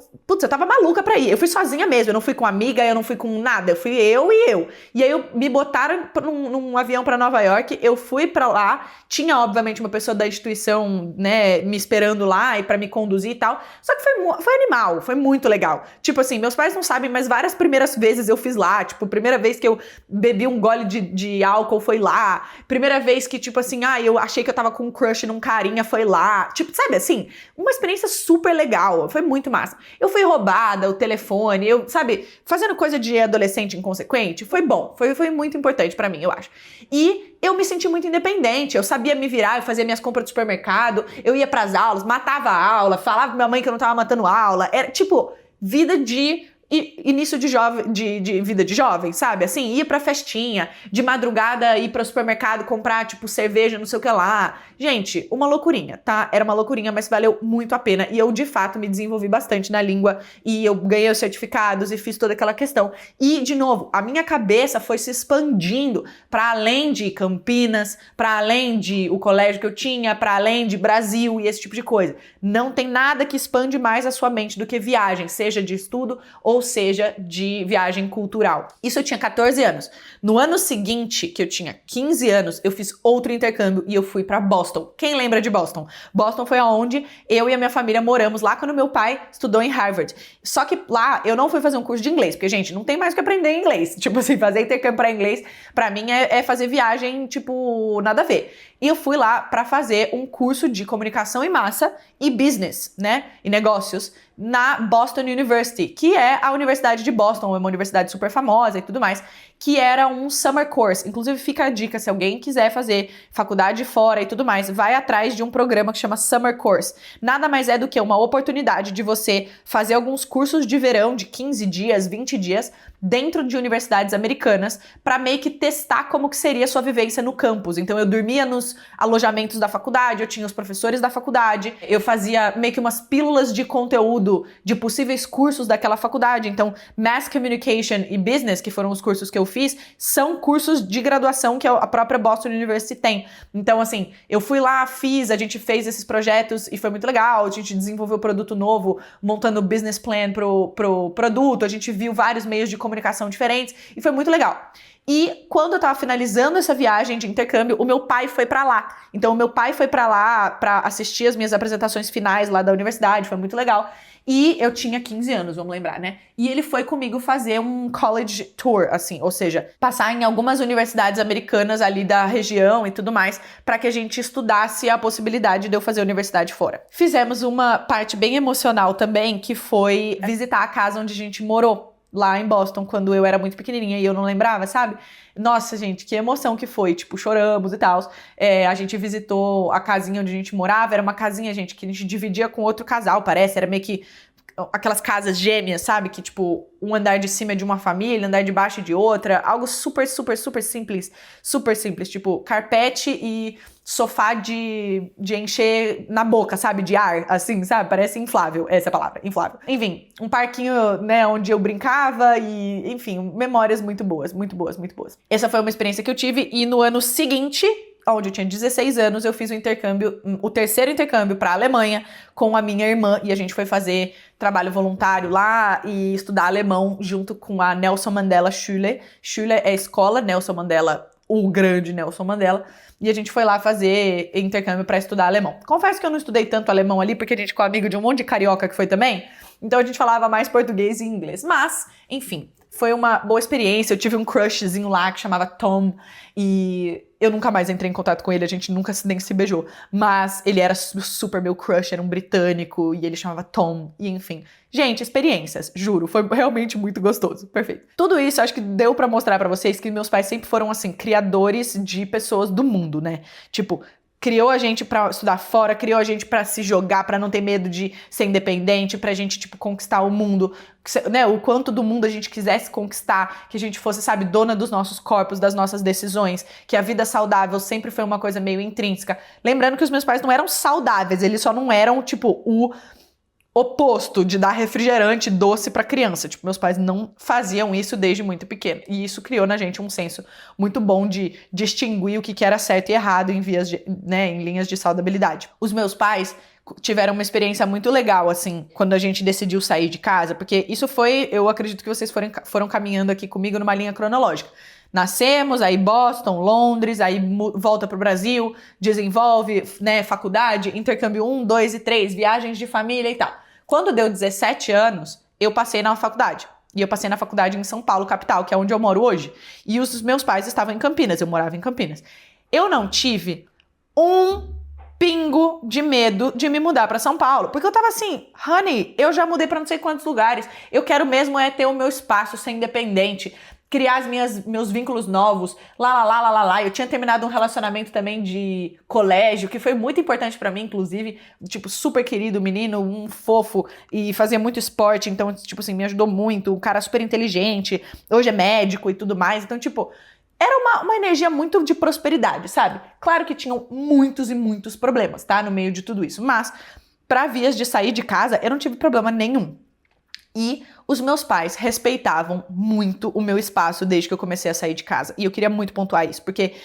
tava maluca pra ir. Eu fui sozinha mesmo, eu não fui com amiga, eu não fui com nada. Eu fui eu e eu. E aí me botaram num avião pra Nova York, eu fui pra lá. Tinha, obviamente, uma pessoa da instituição, né, me esperando lá e pra me conduzir e tal. Só que foi animal, foi muito legal. Tipo assim, meus pais não sabem, mas várias primeiras vezes eu fiz lá. Tipo, primeira vez que eu bebi um gole de álcool foi lá. Primeira vez que, tipo assim, eu achei que eu tava com um crush num carinha, foi lá. Tipo, sabe assim? Uma experiência super legal. Foi muito massa. Eu fui roubada, o telefone, eu, sabe, fazendo coisa de adolescente inconsequente, foi bom, foi muito importante pra mim, eu acho. E eu me senti muito independente, eu sabia me virar, eu fazia minhas compras do supermercado, eu ia pras aulas, matava a aula, falava pra minha mãe que eu não tava matando aula, era tipo, vida de... início de vida de jovem, sabe? Assim, ia pra festinha, de madrugada ir pro supermercado comprar, tipo, cerveja, não sei o que lá. Gente, uma loucurinha, tá? Era uma loucurinha, mas valeu muito a pena. E eu, de fato, me desenvolvi bastante na língua e eu ganhei os certificados e fiz toda aquela questão. E, de novo, a minha cabeça foi se expandindo para além de Campinas, para além de o colégio que eu tinha, para além de Brasil e esse tipo de coisa. Não tem nada que expande mais a sua mente do que viagem, seja de estudo ou seja de viagem cultural. Isso eu tinha 14 anos. No ano seguinte, que eu tinha 15 anos, eu fiz outro intercâmbio e eu fui pra Boston. Quem lembra de Boston? Boston foi onde eu e a minha família moramos lá quando meu pai estudou em Harvard. Só que lá eu não fui fazer um curso de inglês, porque, gente, não tem mais o que aprender inglês. Tipo assim, fazer intercâmbio pra inglês, pra mim é fazer viagem, tipo, nada a ver. E eu fui lá pra fazer um curso de comunicação em massa e business, né? E negócios na Boston University, que é a Universidade de Boston, é uma universidade super famosa e tudo mais, que era um summer course. Inclusive, fica a dica, se alguém quiser fazer faculdade fora e tudo mais, vai atrás de um programa que chama Summer Course. Nada mais é do que uma oportunidade de você fazer alguns cursos de verão de 15 dias, 20 dias, dentro de universidades americanas, para meio que testar como que seria a sua vivência no campus. Então, eu dormia nos alojamentos da faculdade, eu tinha os professores da faculdade, eu fazia meio que umas pílulas de conteúdo de possíveis cursos daquela faculdade. Então, Mass Communication e Business, que foram os cursos que eu fiz, são cursos de graduação que a própria Boston University tem. Então, assim, eu fui lá, a gente fez esses projetos e foi muito legal, a gente desenvolveu produto novo, montando o business plan pro produto, a gente viu vários meios de comunicação diferentes e foi muito legal. E quando eu tava finalizando essa viagem de intercâmbio, o meu pai foi pra lá. Então, o meu pai foi pra lá pra assistir as minhas apresentações finais lá da universidade, foi muito legal. E eu tinha 15 anos, vamos lembrar, né? E ele foi comigo fazer um college tour, assim, ou seja, passar em algumas universidades americanas ali da região e tudo mais, pra que a gente estudasse a possibilidade de eu fazer universidade fora. Fizemos uma parte bem emocional também, que foi visitar a casa onde a gente morou lá em Boston, quando eu era muito pequenininha e eu não lembrava, sabe? Nossa, gente, que emoção que foi, tipo, choramos e tal. A gente visitou a casinha onde a gente morava, era uma casinha, gente, que a gente dividia com outro casal, parece, era meio que aquelas casas gêmeas, sabe? Que, tipo, um andar de cima é de uma família, andar de baixo é de outra, algo super, super, super simples, tipo, carpete e sofá de encher na boca, sabe? De ar, assim, sabe? Parece inflável, essa é a palavra, inflável. Enfim, um parquinho, né, onde eu brincava e, enfim, memórias muito boas, muito boas, muito boas. Essa foi uma experiência que eu tive e no ano seguinte onde eu tinha 16 anos, eu fiz o terceiro intercâmbio para a Alemanha com a minha irmã, e a gente foi fazer trabalho voluntário lá e estudar alemão junto com a Nelson Mandela Schule. Schule é a escola, Nelson Mandela, o grande Nelson Mandela, e a gente foi lá fazer intercâmbio para estudar alemão. Confesso que eu não estudei tanto alemão ali, porque a gente ficou amigo de um monte de carioca que foi também, então a gente falava mais português e inglês, mas, enfim, foi uma boa experiência. Eu tive um crushzinho lá que chamava Tom, e eu nunca mais entrei em contato com ele, a gente nunca nem se beijou, mas ele era super meu crush, era um britânico, e ele chamava Tom, e enfim. Gente, experiências, juro, foi realmente muito gostoso, perfeito. Tudo isso acho que deu pra mostrar pra vocês que meus pais sempre foram, assim, criadores de pessoas do mundo, né? Tipo, criou a gente pra estudar fora, criou a gente pra se jogar, pra não ter medo de ser independente, pra gente, tipo, conquistar o mundo, né? O quanto do mundo a gente quisesse conquistar, que a gente fosse, sabe, dona dos nossos corpos, das nossas decisões, que a vida saudável sempre foi uma coisa meio intrínseca. Lembrando que os meus pais não eram saudáveis, eles só não eram, tipo, o oposto de dar refrigerante doce pra criança. Tipo, meus pais não faziam isso desde muito pequeno. E isso criou na gente um senso muito bom de distinguir o que era certo e errado em em linhas de saudabilidade. Os meus pais tiveram uma experiência muito legal, assim, quando a gente decidiu sair de casa, porque isso foi, eu acredito que vocês foram caminhando aqui comigo numa linha cronológica. Nascemos, aí Boston, Londres, aí volta pro Brasil, desenvolve, né, faculdade, intercâmbio 1, 2 e 3, viagens de família e tal. Quando deu 17 anos, eu passei na faculdade. E eu passei na faculdade em São Paulo, capital, que é onde eu moro hoje. E os meus pais estavam em Campinas, eu morava em Campinas. Eu não tive um pingo de medo de me mudar pra São Paulo. Porque eu tava assim, honey, eu já mudei pra não sei quantos lugares. Eu quero mesmo é ter o meu espaço, ser independente, criar meus vínculos novos, lá. Eu tinha terminado um relacionamento também de colégio, que foi muito importante pra mim, inclusive, tipo, super querido menino, um fofo, e fazia muito esporte, então, tipo assim, me ajudou muito, um cara super inteligente, hoje é médico e tudo mais, então, tipo, era uma energia muito de prosperidade, sabe? Claro que tinham muitos e muitos problemas, tá? No meio de tudo isso, mas pra vias de sair de casa, eu não tive problema nenhum. E os meus pais respeitavam muito o meu espaço desde que eu comecei a sair de casa. E eu queria muito pontuar isso, porque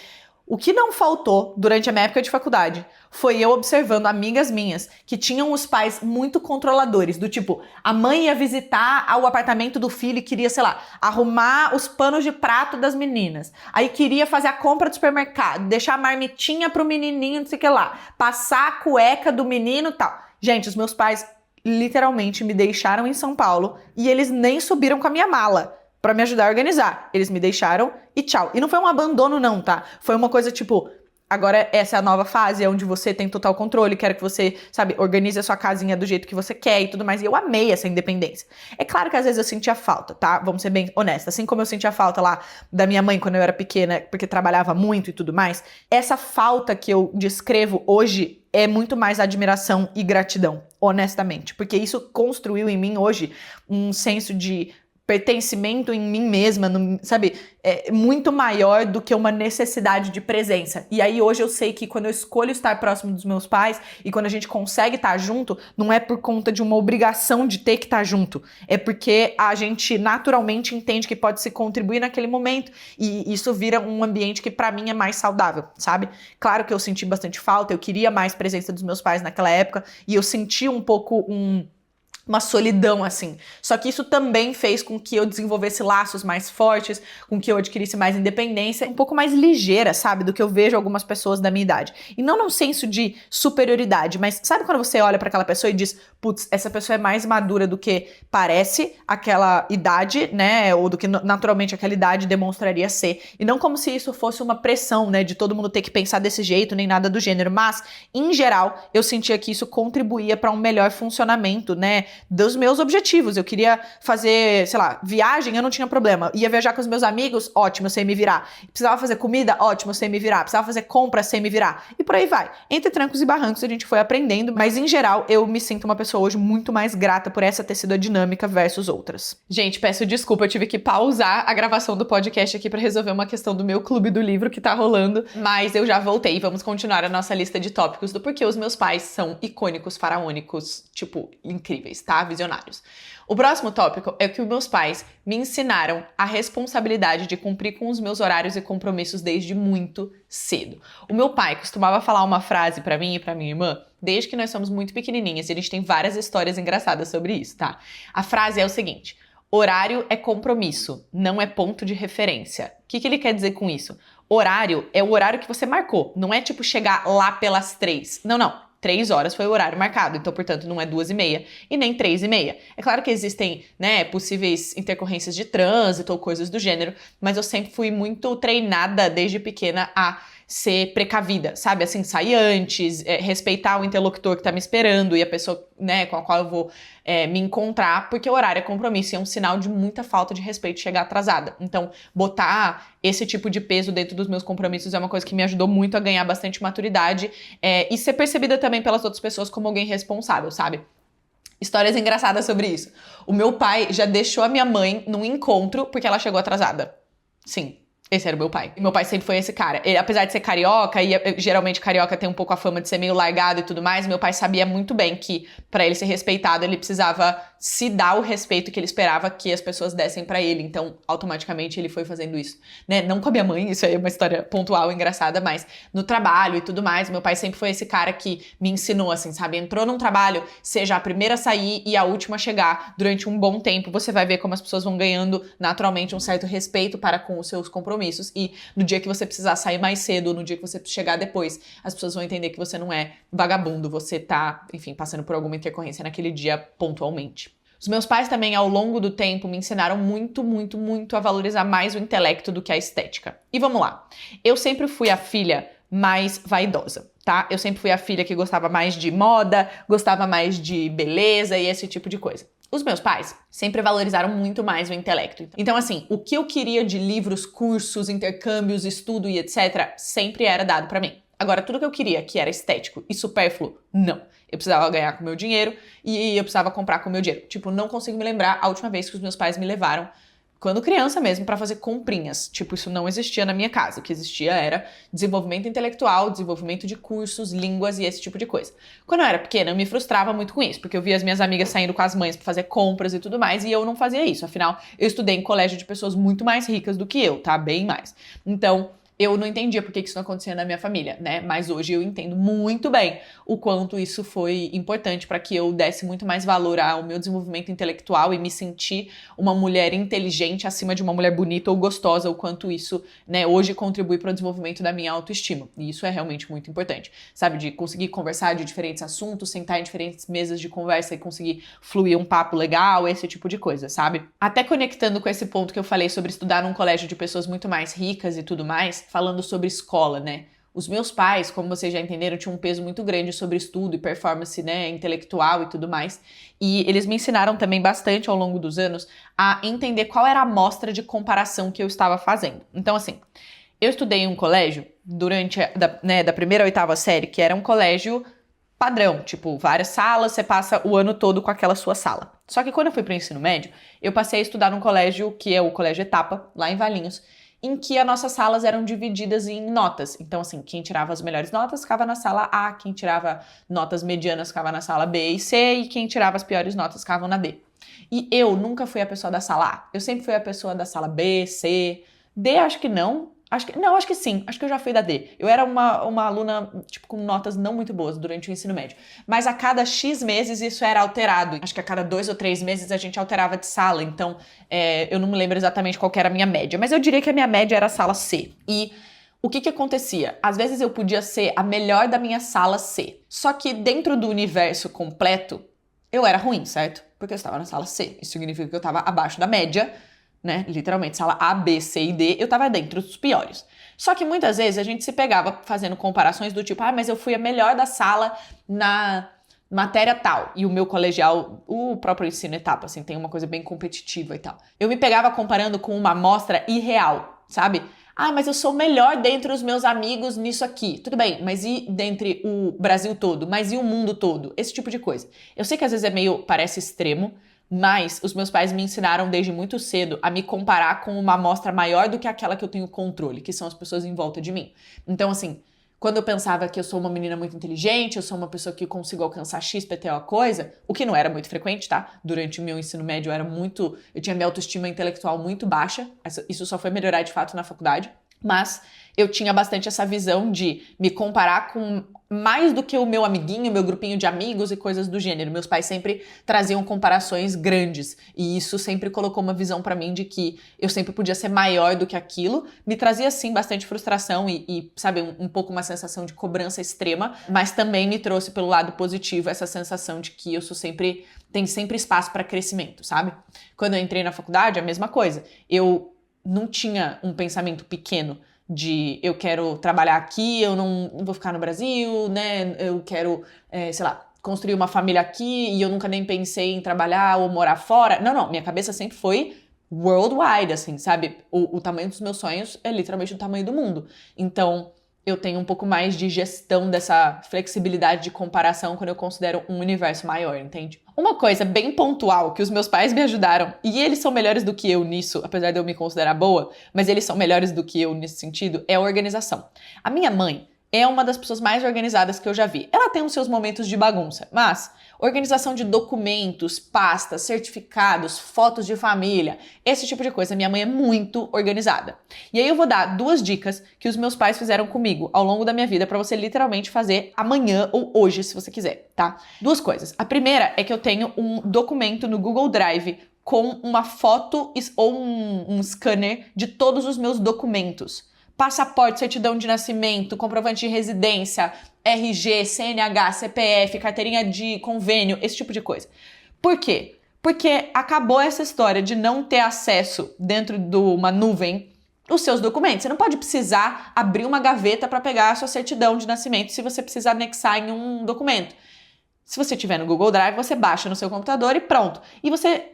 o que não faltou durante a minha época de faculdade foi eu observando amigas minhas que tinham os pais muito controladores, do tipo, a mãe ia visitar o apartamento do filho e queria, sei lá, arrumar os panos de prato das meninas. Aí queria fazer a compra do supermercado, deixar a marmitinha pro menininho, não sei o que lá, passar a cueca do menino e tal. Gente, os meus pais literalmente me deixaram em São Paulo e eles nem subiram com a minha mala pra me ajudar a organizar. Eles me deixaram e tchau. E não foi um abandono não, tá? Foi uma coisa tipo, agora essa é a nova fase, é onde você tem total controle, quero que você, sabe, organize a sua casinha do jeito que você quer e tudo mais. E eu amei essa independência. É claro que às vezes eu sentia falta, tá? Vamos ser bem honestas. Assim como eu sentia falta lá da minha mãe quando eu era pequena, porque trabalhava muito e tudo mais, essa falta que eu descrevo hoje é muito mais admiração e gratidão, honestamente. Porque isso construiu em mim hoje um senso de pertencimento em mim mesma, sabe? É muito maior do que uma necessidade de presença. E aí hoje eu sei que quando eu escolho estar próximo dos meus pais e quando a gente consegue estar junto, não é por conta de uma obrigação de ter que estar junto. É porque a gente naturalmente entende que pode se contribuir naquele momento e isso vira um ambiente que pra mim é mais saudável, sabe? Claro que eu senti bastante falta, eu queria mais presença dos meus pais naquela época e eu senti um pouco uma solidão, assim. Só que isso também fez com que eu desenvolvesse laços mais fortes, com que eu adquirisse mais independência, um pouco mais ligeira, sabe? Do que eu vejo algumas pessoas da minha idade. E não num senso de superioridade, mas sabe quando você olha pra aquela pessoa e diz, putz, essa pessoa é mais madura do que parece aquela idade, né? Ou do que naturalmente aquela idade demonstraria ser. E não como se isso fosse uma pressão, né? De todo mundo ter que pensar desse jeito, nem nada do gênero. Mas, em geral, eu sentia que isso contribuía pra um melhor funcionamento, né? Dos meus objetivos. Eu queria fazer, sei lá, viagem, eu não tinha problema. Ia viajar com os meus amigos, ótimo, eu sei me virar. Precisava fazer comida, ótimo, eu sei me virar. Precisava fazer compra, sei me virar. E por aí vai. Entre trancos e barrancos a gente foi aprendendo, mas em geral eu me sinto uma pessoa hoje muito mais grata por essa ter sido a dinâmica versus outras. Gente, peço desculpa, eu tive que pausar a gravação do podcast aqui pra resolver uma questão do meu clube do livro que tá rolando, mas eu já voltei. Vamos continuar a nossa lista de tópicos do porquê os meus pais são icônicos, faraônicos, tipo, incríveis. tá? Visionários. O próximo tópico é que os meus pais me ensinaram a responsabilidade de cumprir com os meus horários e compromissos desde muito cedo. O meu pai costumava falar uma frase pra mim e pra minha irmã desde que nós somos muito pequenininhas, e a gente tem várias histórias engraçadas sobre isso, tá? A frase é o seguinte: horário é compromisso, não é ponto de referência. O que ele quer dizer com isso? Horário é o horário que você marcou, não é tipo chegar lá pelas 3. Não. 3 horas foi o horário marcado, então, portanto, não é 2h30 e nem 3h30. É claro que existem, né, possíveis intercorrências de trânsito ou coisas do gênero, mas eu sempre fui muito treinada desde pequena a ser precavida, sabe? Assim, sair antes, respeitar o interlocutor que tá me esperando e a pessoa, né, com a qual eu vou me encontrar, porque o horário é compromisso e é um sinal de muita falta de respeito chegar atrasada. Então, botar esse tipo de peso dentro dos meus compromissos é uma coisa que me ajudou muito a ganhar bastante maturidade e ser percebida também pelas outras pessoas como alguém responsável, sabe? Histórias engraçadas sobre isso. O meu pai já deixou a minha mãe num encontro porque ela chegou atrasada. Sim. Esse era o meu pai. Meu pai sempre foi esse cara. Ele, apesar de ser carioca, e geralmente carioca tem um pouco a fama de ser meio largado e tudo mais, meu pai sabia muito bem que pra ele ser respeitado, ele precisava se dar o respeito que ele esperava que as pessoas dessem pra ele. Então, automaticamente, ele foi fazendo isso, né? Não com a minha mãe, isso aí é uma história pontual, engraçada, mas no trabalho e tudo mais, meu pai sempre foi esse cara que me ensinou, assim, sabe? Entrou num trabalho, seja a primeira a sair e a última a chegar durante um bom tempo, você vai ver como as pessoas vão ganhando naturalmente um certo respeito para com os seus compromissos. E no dia que você precisar sair mais cedo, ou no dia que você chegar depois, as pessoas vão entender que você não é vagabundo, você tá, enfim, passando por alguma intercorrência naquele dia pontualmente. Os meus pais também, ao longo do tempo, me ensinaram muito a valorizar mais o intelecto do que a estética. E vamos lá. Eu sempre fui a filha mais vaidosa, tá? Eu sempre fui a filha que gostava mais de moda, gostava mais de beleza e esse tipo de coisa. Os meus pais sempre valorizaram muito mais o intelecto. Então, assim, o que eu queria de livros, cursos, intercâmbios, estudo e etc., sempre era dado pra mim. Agora, tudo que eu queria, que era estético e supérfluo, não. Eu precisava ganhar com o meu dinheiro e eu precisava comprar com o meu dinheiro. Tipo, não consigo me lembrar a última vez que os meus pais me levaram, quando criança mesmo, pra fazer comprinhas. Tipo, isso não existia na minha casa. O que existia era desenvolvimento intelectual, desenvolvimento de cursos, línguas e esse tipo de coisa. Quando eu era pequena, eu me frustrava muito com isso, porque eu via as minhas amigas saindo com as mães pra fazer compras e tudo mais, e eu não fazia isso. Afinal, eu estudei em colégio de pessoas muito mais ricas do que eu, tá? Bem mais. Então, eu não entendia por que isso não acontecia na minha família, né? Mas hoje eu entendo muito bem o quanto isso foi importante para que eu desse muito mais valor ao meu desenvolvimento intelectual e me sentir uma mulher inteligente acima de uma mulher bonita ou gostosa, o quanto isso, né, hoje contribui para o desenvolvimento da minha autoestima. E isso é realmente muito importante, sabe? De conseguir conversar de diferentes assuntos, sentar em diferentes mesas de conversa e conseguir fluir um papo legal, esse tipo de coisa, sabe? Até conectando com esse ponto que eu falei sobre estudar num colégio de pessoas muito mais ricas e tudo mais, falando sobre escola, né? Os meus pais, como vocês já entenderam, tinham um peso muito grande sobre estudo e performance, né, intelectual e tudo mais. E eles me ensinaram também bastante ao longo dos anos a entender qual era a amostra de comparação que eu estava fazendo. Então, assim, eu estudei em um colégio durante, da primeira à oitava série, que era um colégio padrão, tipo, várias salas, você passa o ano todo com aquela sua sala. Só que quando eu fui para o ensino médio, eu passei a estudar num colégio que é o Colégio Etapa, lá em Valinhos, em que as nossas salas eram divididas em notas. Então, assim, quem tirava as melhores notas ficava na sala A, quem tirava notas medianas ficava na sala B e C, e quem tirava as piores notas ficava na D. E eu nunca fui a pessoa da sala A. Eu sempre fui a pessoa da sala B, C, D acho que não. Acho que sim. Acho que eu já fui da D. Eu era uma aluna, tipo, com notas não muito boas durante o ensino médio. Mas a cada X meses isso era alterado. Acho que a cada 2 ou 3 meses a gente alterava de sala. Então, eu não me lembro exatamente qual que era a minha média. Mas eu diria que a minha média era a sala C. E o que acontecia? Às vezes eu podia ser a melhor da minha sala C. Só que dentro do universo completo, eu era ruim, certo? Porque eu estava na sala C. Isso significa que eu estava abaixo da média, né? Literalmente, sala A, B, C e D, eu tava dentro dos piores. Só que muitas vezes a gente se pegava fazendo comparações do tipo, mas eu fui a melhor da sala na matéria tal. E o meu colegial, o próprio ensino etapa, assim, tem uma coisa bem competitiva e tal. Eu me pegava comparando com uma amostra irreal, sabe? Mas eu sou melhor dentre os meus amigos nisso aqui. Tudo bem, mas e dentre o Brasil todo? Mas e o mundo todo? Esse tipo de coisa. Eu sei que às vezes parece extremo, mas os meus pais me ensinaram desde muito cedo a me comparar com uma amostra maior do que aquela que eu tenho controle, que são as pessoas em volta de mim. Então, assim, Quando eu pensava que eu sou uma menina muito inteligente, eu sou uma pessoa que consigo alcançar X, PT, a coisa, o que não era muito frequente, tá? Durante o meu ensino médio eu tinha minha autoestima intelectual muito baixa, isso só foi melhorar de fato na faculdade, mas eu tinha bastante essa visão de me comparar com mais do que o meu amiguinho, meu grupinho de amigos e coisas do gênero. Meus pais sempre traziam comparações grandes e isso sempre colocou uma visão pra mim de que eu sempre podia ser maior do que aquilo. Me trazia, sim, bastante frustração e sabe, um pouco uma sensação de cobrança extrema, mas também me trouxe pelo lado positivo essa sensação de que tem sempre espaço pra crescimento, sabe? Quando eu entrei na faculdade, a mesma coisa. Eu não tinha um pensamento pequeno de eu quero trabalhar aqui, eu não vou ficar no Brasil, né? Eu quero, sei lá, construir uma família aqui e eu nunca nem pensei em trabalhar ou morar fora. Não, minha cabeça sempre foi worldwide, assim, sabe? O tamanho dos meus sonhos é literalmente o tamanho do mundo. Então, eu tenho um pouco mais de gestão dessa flexibilidade de comparação quando eu considero um universo maior, entende? Uma coisa bem pontual que os meus pais me ajudaram, e eles são melhores do que eu nisso, apesar de eu me considerar boa, mas eles são melhores do que eu nesse sentido, é a organização. A minha mãe é uma das pessoas mais organizadas que eu já vi. Ela tem os seus momentos de bagunça, mas organização de documentos, pastas, certificados, fotos de família, esse tipo de coisa, minha mãe é muito organizada. E aí eu vou dar 2 dicas que os meus pais fizeram comigo ao longo da minha vida pra você literalmente fazer amanhã ou hoje, se você quiser, tá? 2 coisas. A primeira é que eu tenho um documento no Google Drive com uma foto ou um scanner de todos os meus documentos. Passaporte, certidão de nascimento, comprovante de residência, RG, CNH, CPF, carteirinha de convênio, esse tipo de coisa. Por quê? Porque acabou essa história de não ter acesso dentro de uma nuvem os seus documentos. Você não pode precisar abrir uma gaveta para pegar a sua certidão de nascimento se você precisar anexar em um documento. Se você tiver no Google Drive, você baixa no seu computador e pronto. E você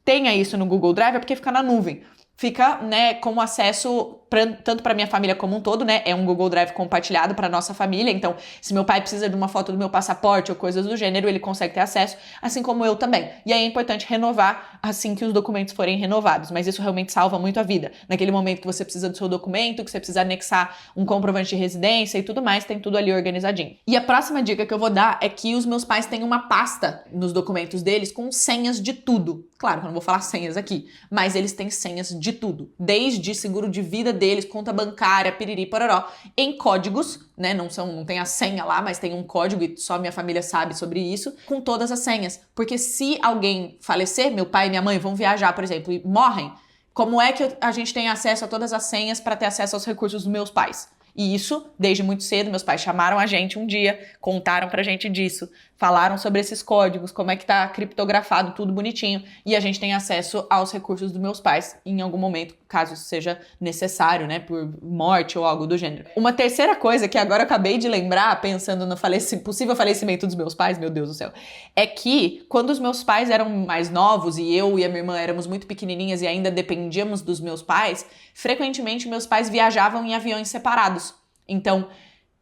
tenha isso no Google Drive é porque fica na nuvem. Fica, né, como acesso tanto para minha família como um todo, né? É um Google Drive compartilhado para nossa família. Então, se meu pai precisa de uma foto do meu passaporte ou coisas do gênero, ele consegue ter acesso, assim como eu também. E aí é importante renovar assim que os documentos forem renovados, mas isso realmente salva muito a vida. Naquele momento que você precisa do seu documento, que você precisa anexar um comprovante de residência e tudo mais, tem tudo ali organizadinho. E a próxima dica que eu vou dar é que os meus pais têm uma pasta nos documentos deles com senhas de tudo. Claro que eu não vou falar senhas aqui, mas eles têm senhas de tudo, desde seguro de vida deles, conta bancária, piriri, pororó, em códigos, né, não tem a senha lá, mas tem um código e só minha família sabe sobre isso, com todas as senhas, porque se alguém falecer, meu pai e minha mãe vão viajar, por exemplo, e morrem, como é que a gente tem acesso a todas as senhas para ter acesso aos recursos dos meus pais? E isso, desde muito cedo, meus pais chamaram a gente um dia, contaram pra gente disso, falaram sobre esses códigos, como é que tá criptografado, tudo bonitinho, e a gente tem acesso aos recursos dos meus pais em algum momento, caso isso seja necessário, né, por morte ou algo do gênero. Uma terceira coisa que agora eu acabei de lembrar, pensando no possível falecimento dos meus pais, meu Deus do céu, é que quando os meus pais eram mais novos e eu e a minha irmã éramos muito pequenininhas e ainda dependíamos dos meus pais, frequentemente meus pais viajavam em aviões separados. Então,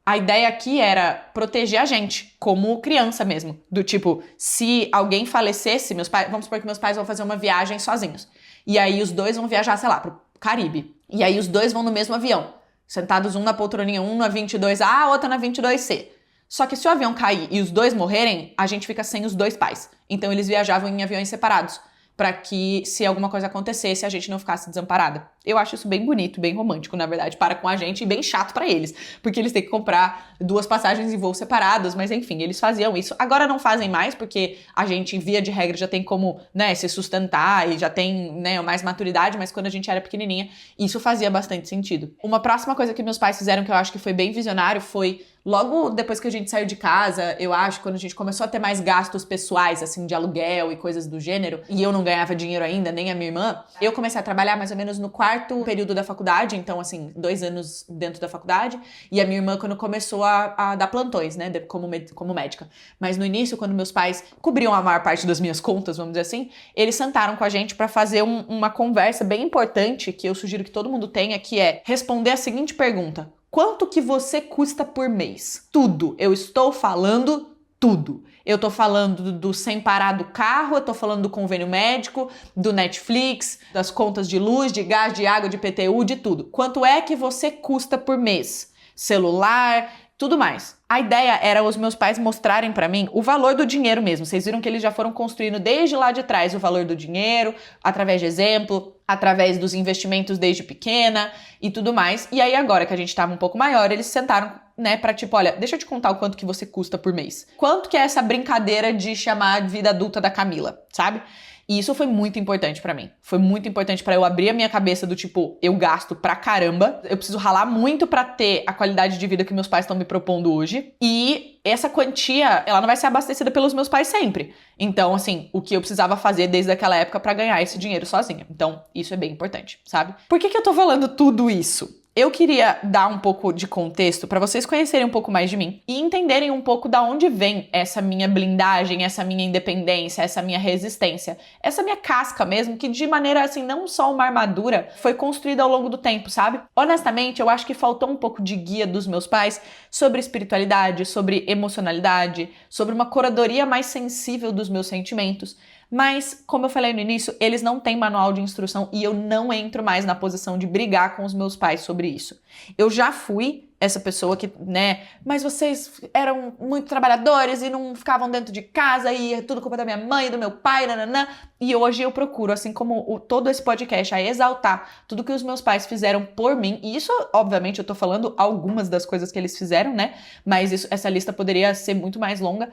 a ideia aqui era proteger a gente, como criança mesmo. Do tipo, se alguém falecesse, vamos supor que meus pais vão fazer uma viagem sozinhos. E aí os dois vão viajar, sei lá, pro Caribe. E aí os dois vão no mesmo avião, sentados um na poltroninha, um na 22A, outra na 22C. Só que se o avião cair e os dois morrerem, a gente fica sem os 2 pais. Então eles viajavam em aviões separados, para que, se alguma coisa acontecesse, a gente não ficasse desamparada. Eu acho isso bem bonito, bem romântico, na verdade, para com a gente e bem chato para eles, porque eles têm que comprar 2 passagens em voos separados, mas enfim, eles faziam isso. Agora não fazem mais, porque a gente, via de regra, já tem como, né, se sustentar e já tem, né, mais maturidade, mas quando a gente era pequenininha, isso fazia bastante sentido. Uma próxima coisa que meus pais fizeram, que eu acho que foi bem visionário, foi logo depois que a gente saiu de casa, eu acho, quando a gente começou a ter mais gastos pessoais, assim, de aluguel e coisas do gênero, e eu não ganhava dinheiro ainda, nem a minha irmã, eu comecei a trabalhar mais ou menos no 4º período da faculdade, então, assim, 2 anos dentro da faculdade, e a minha irmã quando começou a dar plantões, né, como médica. Mas no início, quando meus pais cobriam a maior parte das minhas contas, vamos dizer assim, eles sentaram com a gente pra fazer uma conversa bem importante, que eu sugiro que todo mundo tenha, que é responder a seguinte pergunta: quanto que você custa por mês? Tudo. Eu estou falando tudo. Eu tô falando do sem parar do carro, eu tô falando do convênio médico, do Netflix, das contas de luz, de gás, de água, de PTU, de tudo. Quanto é que você custa por mês? Celular, tudo mais. A ideia era os meus pais mostrarem pra mim o valor do dinheiro mesmo. Vocês viram que eles já foram construindo desde lá de trás o valor do dinheiro, através de exemplo, através dos investimentos desde pequena e tudo mais. E aí agora que a gente tava um pouco maior, eles sentaram, né, pra tipo, olha, deixa eu te contar o quanto que você custa por mês. Quanto que é essa brincadeira de chamar vida adulta da Camila, sabe? E isso foi muito importante pra mim. Foi muito importante pra eu abrir a minha cabeça do tipo, eu gasto pra caramba, eu preciso ralar muito pra ter a qualidade de vida que meus pais estão me propondo hoje. E essa quantia, ela não vai ser abastecida pelos meus pais sempre. Então, assim, o que eu precisava fazer desde aquela época pra ganhar esse dinheiro sozinha. Então, isso é bem importante, sabe? Por que eu tô falando tudo isso? Eu queria dar um pouco de contexto para vocês conhecerem um pouco mais de mim e entenderem um pouco da onde vem essa minha blindagem, essa minha independência, essa minha resistência, essa minha casca mesmo, que de maneira assim, não só uma armadura, foi construída ao longo do tempo, sabe? Honestamente, eu acho que faltou um pouco de guia dos meus pais sobre espiritualidade, sobre emocionalidade, sobre uma curadoria mais sensível dos meus sentimentos. Mas, como eu falei no início, eles não têm manual de instrução e eu não entro mais na posição de brigar com os meus pais sobre isso. Eu já fui essa pessoa que, né, mas vocês eram muito trabalhadores e não ficavam dentro de casa e é tudo culpa da minha mãe e do meu pai, nananã. E hoje eu procuro, assim como todo esse podcast, a exaltar tudo que os meus pais fizeram por mim. E isso, obviamente, eu tô falando algumas das coisas que eles fizeram, né, mas essa lista poderia ser muito mais longa,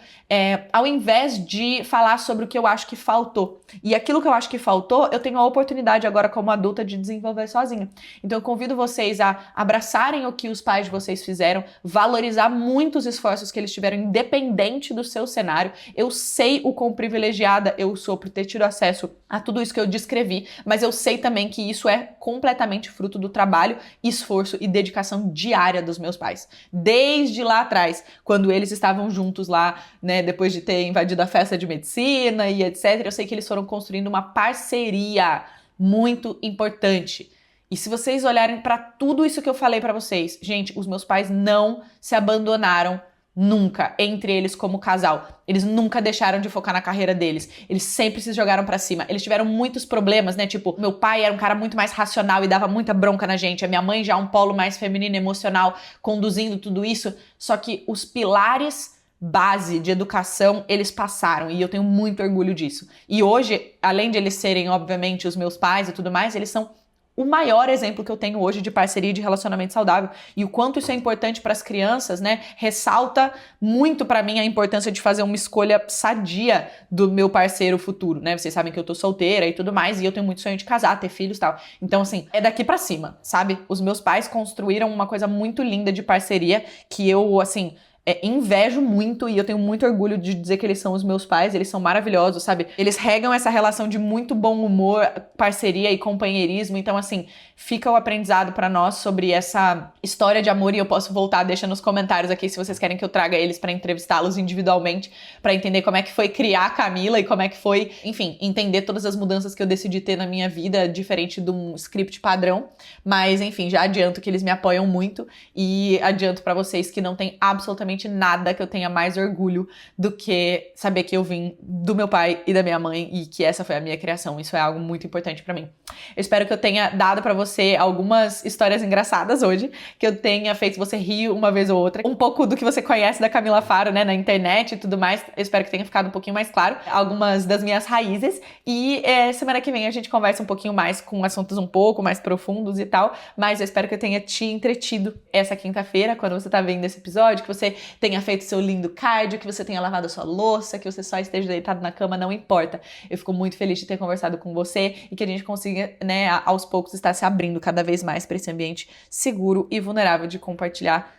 ao invés de falar sobre o que eu acho que faltou. E aquilo que eu acho que faltou, eu tenho a oportunidade agora como adulta de desenvolver sozinha. Então eu convido vocês a abraçarem o que os pais de vocês fizeram, valorizar muito os esforços que eles tiveram, independente do seu cenário. Eu sei o quão privilegiada eu sou por ter tido acesso a tudo isso que eu descrevi, mas eu sei também que isso é completamente fruto do trabalho, esforço e dedicação diária dos meus pais. Desde lá atrás, quando eles estavam juntos lá, né, depois de ter invadido a festa de medicina e etc., eu sei que eles foram construindo uma parceria muito importante. E se vocês olharem para tudo isso que eu falei para vocês, gente, os meus pais não se abandonaram nunca entre eles como casal. Eles nunca deixaram de focar na carreira deles. Eles sempre se jogaram pra cima. Eles tiveram muitos problemas, né? Tipo, meu pai era um cara muito mais racional e dava muita bronca na gente. A minha mãe já um polo mais feminino, emocional, conduzindo tudo isso. Só que os pilares base de educação, eles passaram, e eu tenho muito orgulho disso. E hoje, além de eles serem, obviamente, os meus pais e tudo mais, eles são o maior exemplo que eu tenho hoje de parceria e de relacionamento saudável. E o quanto isso é importante para as crianças, né? Ressalta muito para mim a importância de fazer uma escolha sadia do meu parceiro futuro, né? Vocês sabem que eu tô solteira e tudo mais, e eu tenho muito sonho de casar, ter filhos e tal. Então, assim, é daqui para cima, sabe? Os meus pais construíram uma coisa muito linda de parceria que eu, assim, invejo muito e eu tenho muito orgulho de dizer que eles são os meus pais, eles são maravilhosos, sabe? Eles regam essa relação de muito bom humor, parceria e companheirismo, então assim, fica o aprendizado pra nós sobre essa história de amor e eu posso voltar, deixa nos comentários aqui se vocês querem que eu traga eles pra entrevistá-los individualmente, pra entender como é que foi criar a Camila e como é que foi, enfim, entender todas as mudanças que eu decidi ter na minha vida, diferente de um script padrão, mas enfim, já adianto que eles me apoiam muito e adianto pra vocês que não tem absolutamente nada que eu tenha mais orgulho do que saber que eu vim do meu pai e da minha mãe e que essa foi a minha criação. Isso é algo muito importante pra mim. Eu espero que eu tenha dado pra você algumas histórias engraçadas hoje, que eu tenha feito você rir uma vez ou outra, um pouco do que você conhece da Camila Faro, né, na internet e tudo mais. Eu espero que tenha ficado um pouquinho mais claro algumas das minhas raízes e semana que vem a gente conversa um pouquinho mais com assuntos um pouco mais profundos e tal, mas eu espero que eu tenha te entretido essa quinta-feira, quando você tá vendo esse episódio, que você tenha feito seu lindo cardio, que você tenha lavado a sua louça, que você só esteja deitado na cama, não importa. Eu fico muito feliz de ter conversado com você e que a gente consiga, né, aos poucos estar se abrindo cada vez mais para esse ambiente seguro e vulnerável de compartilhamento?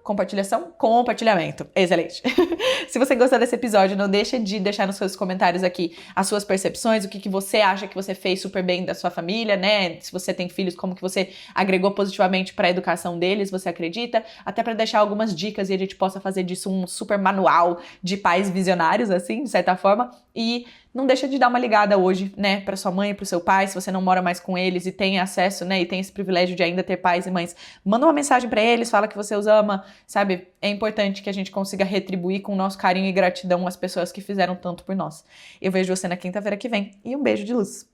Compartilhamento. Excelente. Se você gostou desse episódio, não deixa de deixar nos seus comentários aqui as suas percepções, o que você acha que você fez super bem da sua família, né? Se você tem filhos, como que você agregou positivamente para a educação deles, você acredita? Até para deixar algumas dicas e a gente possa fazer disso um super manual de pais visionários, assim, de certa forma. E não deixa de dar uma ligada hoje, né, para sua mãe e pro seu pai, se você não mora mais com eles e tem acesso, né, e tem esse privilégio de ainda ter pais e mães. Manda uma mensagem para eles, fala que você os ama, sabe? É importante que a gente consiga retribuir com o nosso carinho e gratidão as pessoas que fizeram tanto por nós. Eu vejo você na quinta-feira que vem e um beijo de luz.